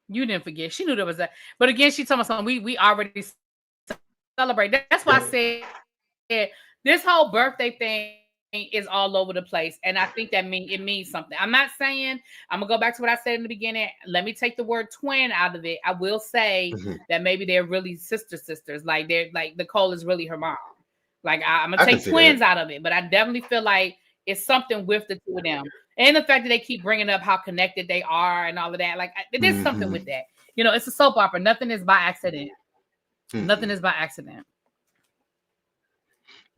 You didn't forget. She knew there was that. But again, she told me something. We already celebrate. That's why I said this whole birthday thing is all over the place, and I think it means something. I'm not saying I'm gonna go back to what I said in the beginning. Let me take the word twin out of it. I will say that maybe they're really Hmm. sisters. Like Nicole is really her mom. Like I'm gonna take twins out of it, but I I can see definitely feel that. like it's something with the two of them. And the fact that they keep bringing up how connected they are and all of that, like there's something with that. Hmm. It's a soap opera. Nothing is by accident. Nothing is Hmm. by accident.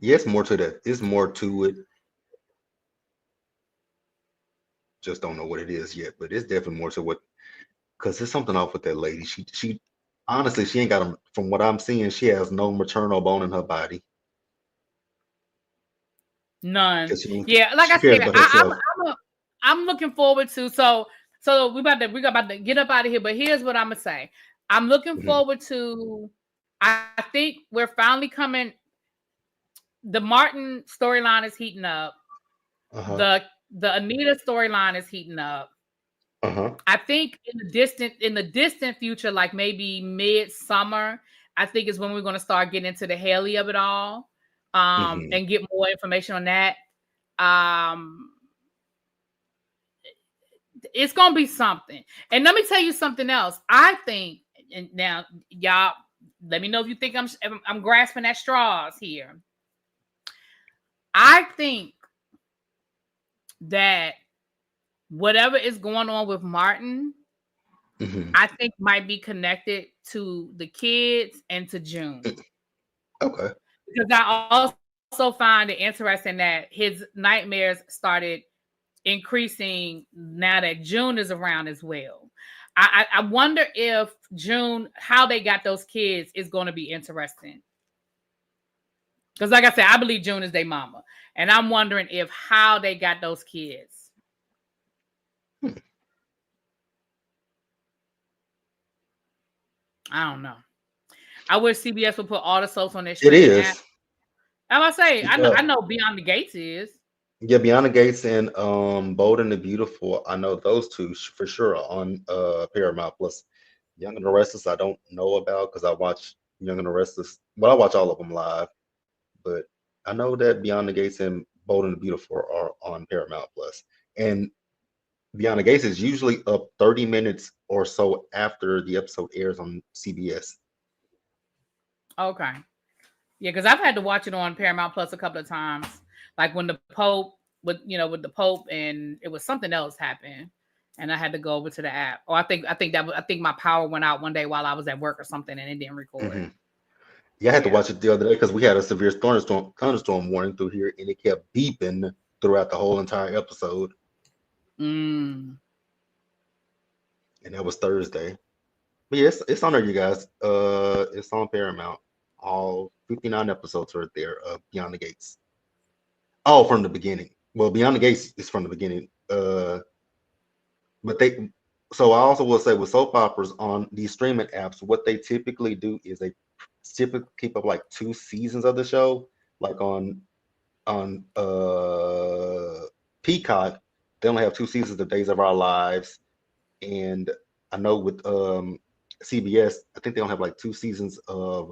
Yeah, it's more to that. It's more to it. Just don't know what it is yet, but it's definitely more to what. Because there's something off with that lady. She honestly she ain't got them. From what I'm seeing, she has no maternal bone in her body None. because Yeah, like I she cares said, about herself. I'm looking forward to. So we about to get up out of here. But here's what I'm gonna say. I'm looking Hmm. forward to. I think we're finally coming. The Martin storyline is heating up. Uh huh. The Anita storyline is heating up. Uh huh. I think in the distant future, like maybe midsummer, I think is when we're going to start getting into the Haley of it all, Hmm. and get more information on that. Um, it's going to be something. And let me tell you something else. I think, and now y'all, let me know if you think I'm grasping at straws here. I think that whatever is going on with Martin, Hmm. I think might be connected to the kids and to June. Okay. Because I also find it interesting that his nightmares started increasing now that June is around as well. I wonder if June, how they got those kids is going to be interesting. Because like I said, I believe June is their mama. And I'm wondering if how they got those kids. Hmm. I don't know. I wish CBS would put all the soaps on their It streaming app. is. As I say, I know Uh, I know Beyond the Gates is. yeah, Beyond Gates and Bold and the Beautiful. I know those two for sure are on Paramount Plus. Young and the Restless, I don't know about because I watch Young and the Restless. Well, I watch all of them live, but I know that Beyond the Gates and Bold and the Beautiful are on Paramount Plus. And Beyond the Gates is usually up 30 minutes or so after the episode airs on CBS. Okay. Yeah, because I've had to watch it on Paramount Plus a couple of times. Like when the Pope with the Pope and it was something else happened. And I had to go over to the app. Or I think my power went out one day while I was at work or something and it didn't record. Hmm. Yeah, I had to Yeah. watch it the other day because we had a severe thunderstorm warning through here, and it kept beeping throughout the whole entire episode. Mm. And that was Thursday. But yes, it's on there, you guys. It's on Paramount. All 59 episodes are there of Beyond the Gates. Oh, from the beginning. Well, Beyond the Gates is from the beginning. But they so I also will say with soap operas on these streaming apps, what they typically do is they typically keep up like 2 seasons of the show, like on Peacock. they only have 2 seasons of Days of Our Lives, and I know with CBS, I think they only have like 2 seasons of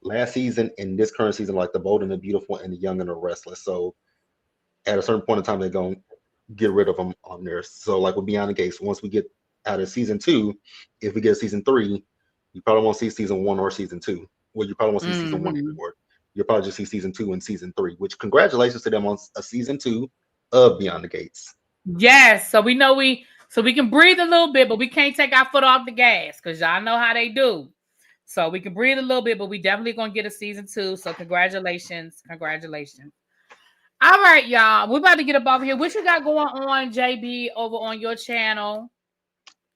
last season and this current season, like The Bold and the Beautiful and The Young and the Restless. So at a certain point in time, they're going to get rid of them on there. So like with Beyond the Gates, once we get out of season 2, if we get season 3, you probably won't see season 1 or season 2. Well, you probably won't see season 1 Hmm. anymore. You'll probably just see season 2 and season 3. Which congratulations to them on a season 2 of Beyond the Gates. Yes, so we know we can breathe a little bit, but we can't take our foot off the gas because y'all know how they do. So we can breathe a little bit, but we definitely gonna get a season 2. So congratulations, congratulations. All right, y'all. We're about to get up over here. What you got going on, JB, over on your channel?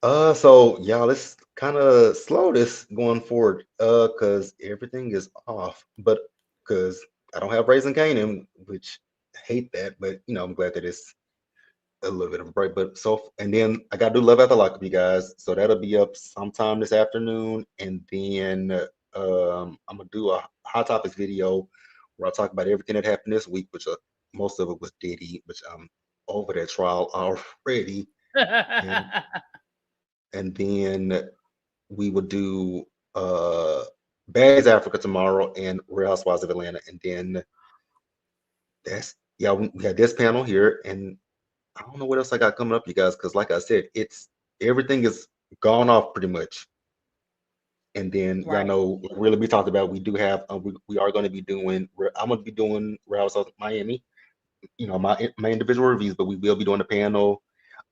So y'all, let's kind of slow this going forward, cause everything is off. But cause I don't have Raising Canaan, which I hate that, but I'm glad that it's a little bit of a break. But and then I gotta do Love After Lockup, you guys. So that'll be up sometime this afternoon, and then I'm gonna do a Hot Topics video where I talk about everything that happened this week, which most of it was Diddy, which I'm over that trial already, and and then we would do Baddies Africa tomorrow and Real Housewives of Atlanta, and then we had this panel here, and I don't know what else I got coming up, you guys, because like I said, it's everything is gone off pretty much. And then y'all Right. know, really, we talked about we do have we are going to be doing. I'm going to be doing Real Housewives of Miami, my individual reviews, but we will be doing a panel.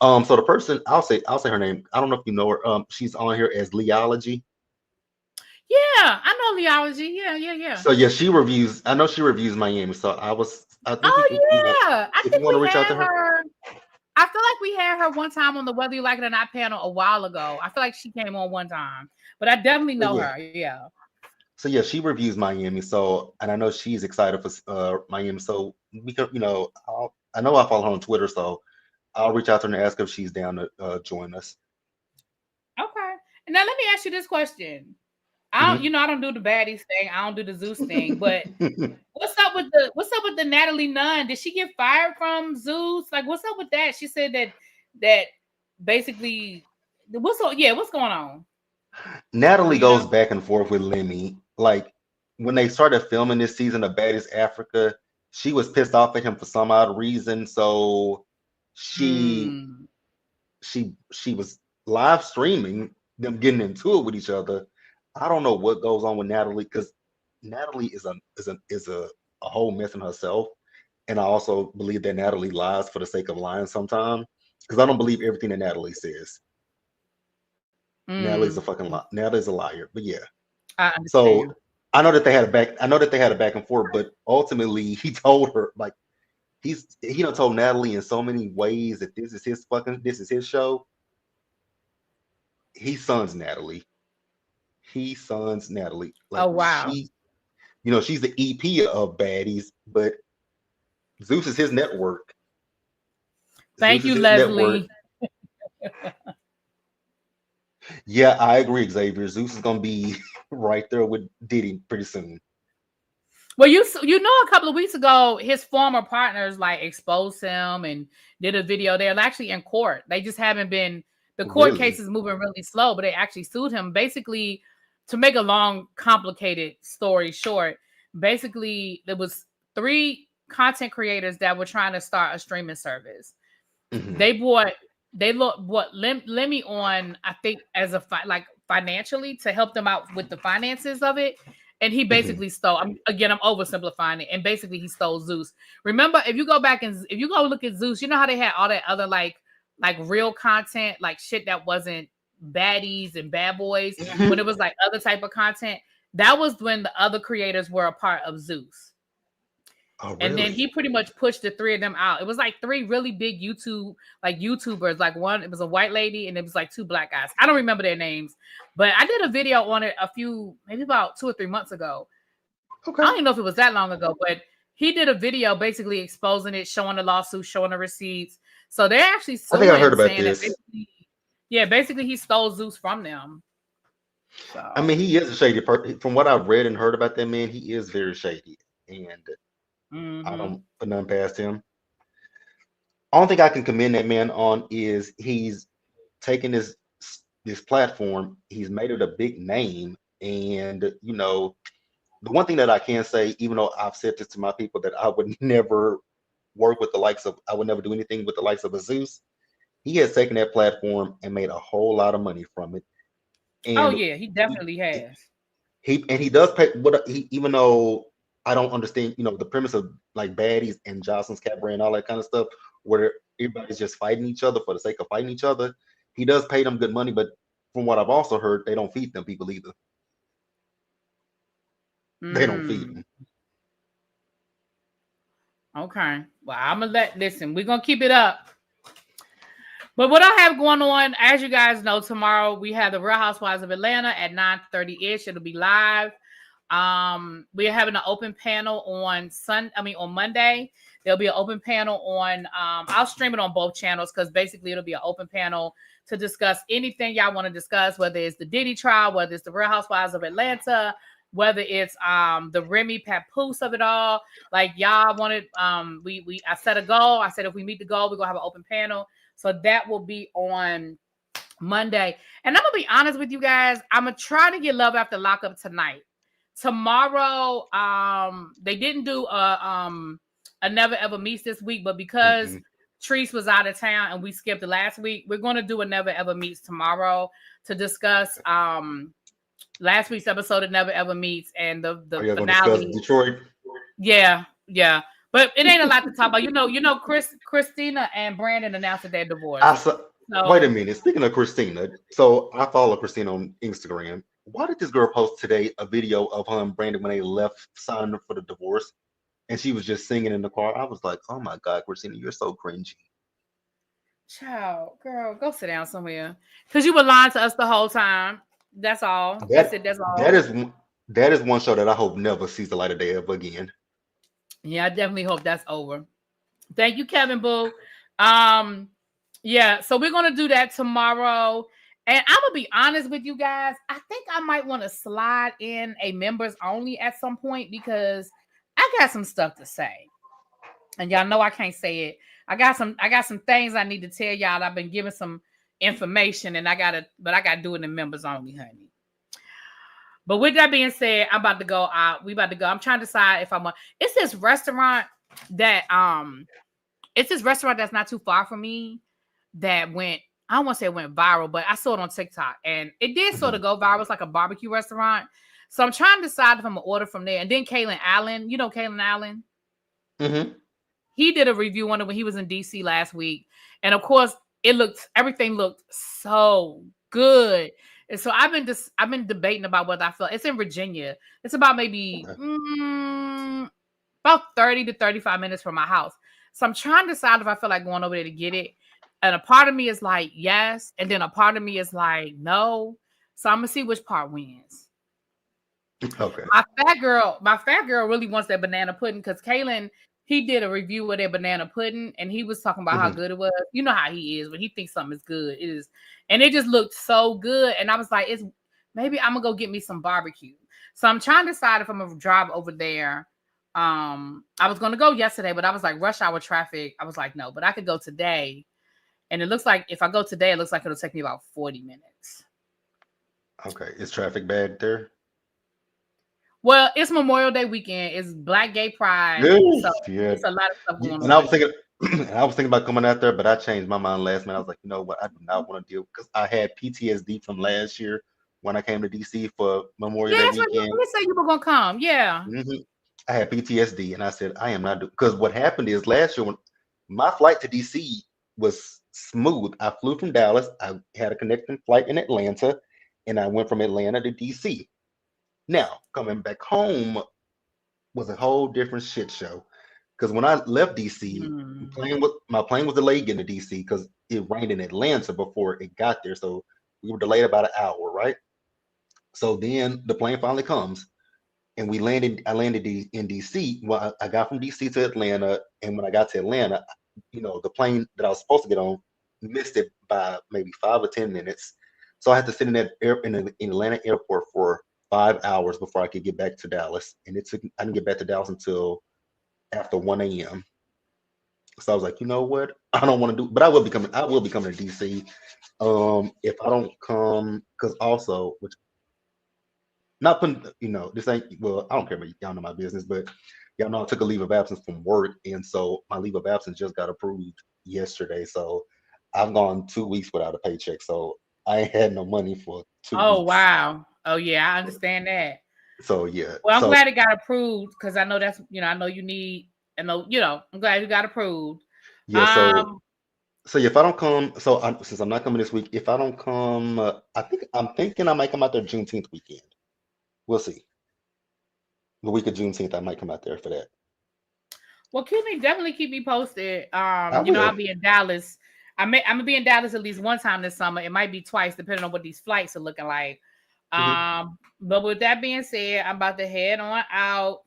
So the person I'll say her name. I don't know if you know her. She's on here as Leology. Yeah, I know Leology. Yeah, yeah, yeah. So yeah, she reviews. I know she reviews Miami. So I think you Oh can, yeah. I if you think want to we reach out had to her. her. I feel like we had her one time on the Whether You Like It or Not panel a while ago. I feel like she came on one time, but I definitely So know yeah, her. Yeah. she reviews Miami. So, and I know she's excited for Miami. So we can, I know I follow her on Twitter. So I'll reach out to her and ask if she's down to join us. Okay. And now let me ask you this question. Mhm. I don't do the baddies thing. I don't do the Zeus thing. But what's up with the Natalie Nunn? Did she get fired from Zeus? Like, what's up with that? She said that basically what's going on? Do Natalie you goes know? back and forth with Lemmy. Like when they started filming this season of Baddies Africa, she was pissed off at him for some odd reason. So she Hmm. she was live streaming them getting into it with each other. I don't know what goes on with Natalie because Natalie is a whole mess in herself, and I also believe that Natalie lies for the sake of lying sometimes because I don't believe everything that Natalie says. Natalie's a Hmm. fucking Natalie's a liar. But yeah, I so understand. I know that they had a back. I know that they had a back and forth, but ultimately he told her like he done told Natalie in so many ways that this is his show. He sons Natalie. He sons Natalie. Oh Like wow. she's the EP of Baddies, but Zeus is his network. Zeus Thank is you, his network. Leslie. Yeah, I agree, Xavier. Zeus is gonna be right there with Diddy pretty soon. Well, a couple of weeks ago, his former partners like exposed him and did a video. They're actually in court. They just haven't been. The court case Really? is moving really slow, but they actually sued him. Basically, to make a long, complicated story short, basically there was three content creators that were trying to start a streaming service. Hmm. They bought they look what Lemmy on, I think, as a financially to help them out with the finances of it. And he Hmm. basically stole. I'm oversimplifying it, and basically he stole Zeus. Remember, if you go back and if you go look at Zeus, you know how they had all that other like real content, like shit that wasn't baddies and bad boys. When Hmm. it was like other type of content, that was when the other creators were a part of Zeus. Oh, And then really? he pretty much pushed the three of them out. It was like three really big YouTubers. Like one, it was a white lady, and it was like two black guys. I don't remember their names, but I did a video on it maybe about 2 or 3 months ago. I Okay. don't even know if it was that long ago, but he did a video basically exposing it, showing the lawsuit, showing the receipts. So they're actually I think I heard suing, about saying that this. basically he stole Zeus from them. I mean, So, he is a shady person. From what I've read and heard about that man, he is very shady, and I hmm don't put nothing past him. Only thing I can commend that man on is he's taken this platform, he's made it a big name, and the one thing that I can say, even though I've said this to my people that I would never work with the likes of, I would never do anything with the likes of a Zeus. He has taken that platform and made a whole lot of money from it, Oh and yeah, he definitely has. he does pay. What he even though I don't understand, the premise of like baddies and Jocelyn's Cabaret and all that kind of stuff, where everybody's just fighting each other for the sake of fighting each other. He does pay them good money, but from what I've also heard, they don't feed them people either. They don't feed Mm, them. okay. Well, I'm gonna listen. We're gonna keep it up. But what I have going on, as you guys know, tomorrow we have the Real Housewives of Atlanta at 9:30 ish. It'll be live. We're having an open panel on Monday. There'll be an open panel on I'll stream it on both channels because basically it'll be an open panel to discuss anything y'all want to discuss, whether it's the Diddy trial, whether it's the Real Housewives of Atlanta, whether it's the Remy Papoose of it all. Like y'all wanted we I set a goal. I said if we meet the goal, we're gonna have an open panel. So that will be on Monday. And I'm gonna be honest with you guys. I'm gonna try to get Love After Lockup tonight. Tomorrow, they didn't do a Never Ever Meets this week, but because Mm-mm. Treese was out of town and we skipped the last week, we're gonna do a Never Ever Meets tomorrow to discuss last week's episode of Never Ever Meets and Are the you going to discuss finale. Detroit? Yeah, yeah. But it ain't a lot to talk about. Christina and Brandon announced that they're I divorced. saw. Wait a So minute. Speaking of Christina, so I follow Christina on Instagram. Why did this girl post today a video of her and Brandon when they left signing up for the divorce, and she was just singing in the car? I was like, oh my God, Christina, you're so cringy. child, girl, go sit down somewhere. Cause you were lying to us the whole time. That's all. That's it. That That's that all. is that is one show that I hope never sees the light of day ever again. Yeah, I definitely hope that's over. Thank you, Kevin Boo. Um, yeah, so we're gonna do that tomorrow. And I'm gonna be honest with you guys. I think I might want to slide in a members only at some point because I got some stuff to say. And y'all know I can't say it. I got some things I need to tell y'all. I've been given some information and I gotta do it in members only, honey. But with that being said, I'm about to go out. We about to go. I'm trying to decide if I want it's this restaurant that it's this restaurant that's not too far from me that went, I don't want to say it went viral, but I saw it on TikTok and it did sort Hmm. of go viral. It's like a barbecue restaurant. So I'm trying to decide if I'm gonna order from there. And then Kaylin Allen, Kaylin Allen, Hmm. he did a review on it when he was in DC last week. And of course, everything looked so good. And so I've been debating about whether I feel it's in Virginia. It's about maybe Okay. about 30 to 35 minutes from my house. So I'm trying to decide if I feel like going over there to get it. And a part of me is like, yes. And then a part of me is like, no. So I'm gonna see which part wins. Okay. My fat girl really wants that banana pudding because Kaylin, he did a review of their banana pudding and he was talking about how Hmm. good it was. You know how he is when he thinks something is good. It is, and it just looked so good. And I was like, it's maybe I'm gonna go get me some barbecue. So I'm trying to decide if I'm gonna drive over there. I was gonna go yesterday, but I was like rush hour traffic. I was like, no, but I could go today. And it looks like if I go today, it looks like it'll take me about 40 minutes. Okay. Is traffic bad there? Well, it's Memorial Day weekend. It's Black Gay Pride, so Yes. Yeah. it's a lot of stuff going And I was on. thinking, and I was thinking about coming out there, but I changed my mind last minute. I was like, you know what? I do not want to deal because I had PTSD from last year when I came to DC for Memorial Yeah, Day that's what you weekend. you said you were gonna come. Yeah. Hmm. I had PTSD, and I said, I am not doing because what happened is last year when my flight to DC was smooth. I flew from Dallas. I had a connecting flight in Atlanta, and I went from Atlanta to DC. Now coming back home was a whole different shit show. Because when I left DC, Mm. my plane was delayed getting to DC because it rained in Atlanta before it got there. So we were delayed about an hour, right? So then the plane finally comes and we landed. I landed in DC. Well, I got from DC to Atlanta, and when I got to Atlanta, the plane that I was supposed to get on missed it by maybe 5 or 10 minutes. So I had to sit in in Atlanta airport for 5 hours before I could get back to Dallas, and I didn't get back to Dallas until after 1 a.m. So I was like, you know what? I don't want to do, but I will be coming. I will be coming to DC. If I don't come, because also, which not putting, this ain't well. I don't care about y'all know my business, but y'all know I took a leave of absence from work, and so my leave of absence just got approved yesterday. So I've gone 2 weeks without a paycheck. So I ain't had no money for two Oh weeks. wow. Oh yeah, I understand that. So yeah. Well, I'm So glad it got approved because I know that's I know you need. I know I'm glad you got approved. yeah. So Um, so if I don't come, since I'm not coming this week, if I don't come, I'm thinking I might come out there Juneteenth weekend. We'll see. The week of Juneteenth, I might come out there for that. well, definitely keep me posted. I I'll will. be in Dallas. I'm gonna be in Dallas at least one time this summer. It might be twice, depending on what these flights are looking like. Hmm. But with that being said, I'm about to head on out.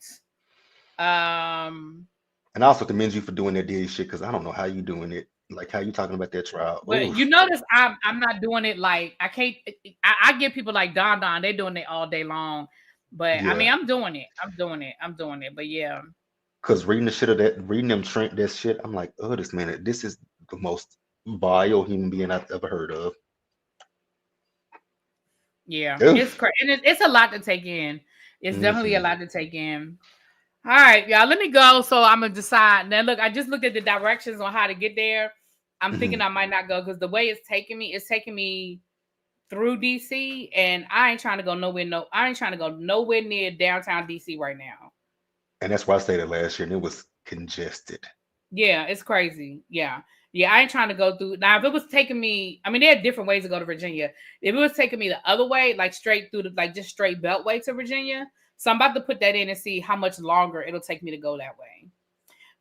Um, And I also commend you for doing that daily shit because I don't know how you doing it. Like how you talking about that trial. but you Oof. notice I'm not doing it like I can't. I get people like Don. They're doing it all day long. But I mean, Yeah. I'm doing it. I'm doing it. But yeah, Because reading the shit of that, reading them Trent that shit, I'm like, oh, this is the most vile human being I've ever heard of. yeah, it's Oof. crazy. And it's a lot to take in. It's definitely a Hmm. lot to take in. All right, y'all, let me go. So I'm gonna decide. Now, look, I just looked at the directions on how to get there. I'm thinking Hmm. I might not go because the way it's taking me through DC, and I ain't trying to go nowhere. No, I ain't trying to go nowhere near downtown DC right now. And that's why I stayed there last year and it was congested. Yeah, it's crazy. Yeah. Yeah, I ain't trying to go through. Now, if it was taking me, I mean, there are different ways to go to Virginia. If it was taking me the other way, like straight through like just straight Beltway to Virginia. So I'm about to put that in and see how much longer it'll take me to go that way.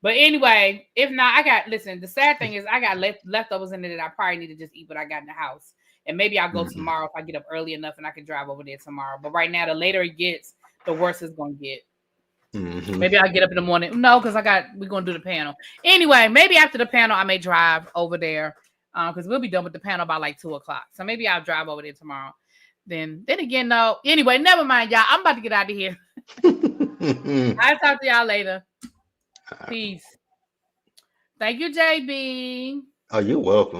But anyway, if not, listen, the sad thing is I got leftovers in there that I probably need to just eat what I got in the house. And maybe I'll go Hmm. tomorrow if I get up early enough and I can drive over there tomorrow. But right now, the later it gets, the worse it's going to get. Hmm. Maybe I'll get up in the morning. No, because we're gonna do the panel. Anyway, maybe after the panel I may drive over there. Because we'll be done with the panel by like 2 o'clock. So maybe I'll drive over there tomorrow. Then again, no. Anyway, never mind, y'all. I'm about to get out of here. I'll talk to y'all later. Peace. Thank you, JB. Oh, you're welcome.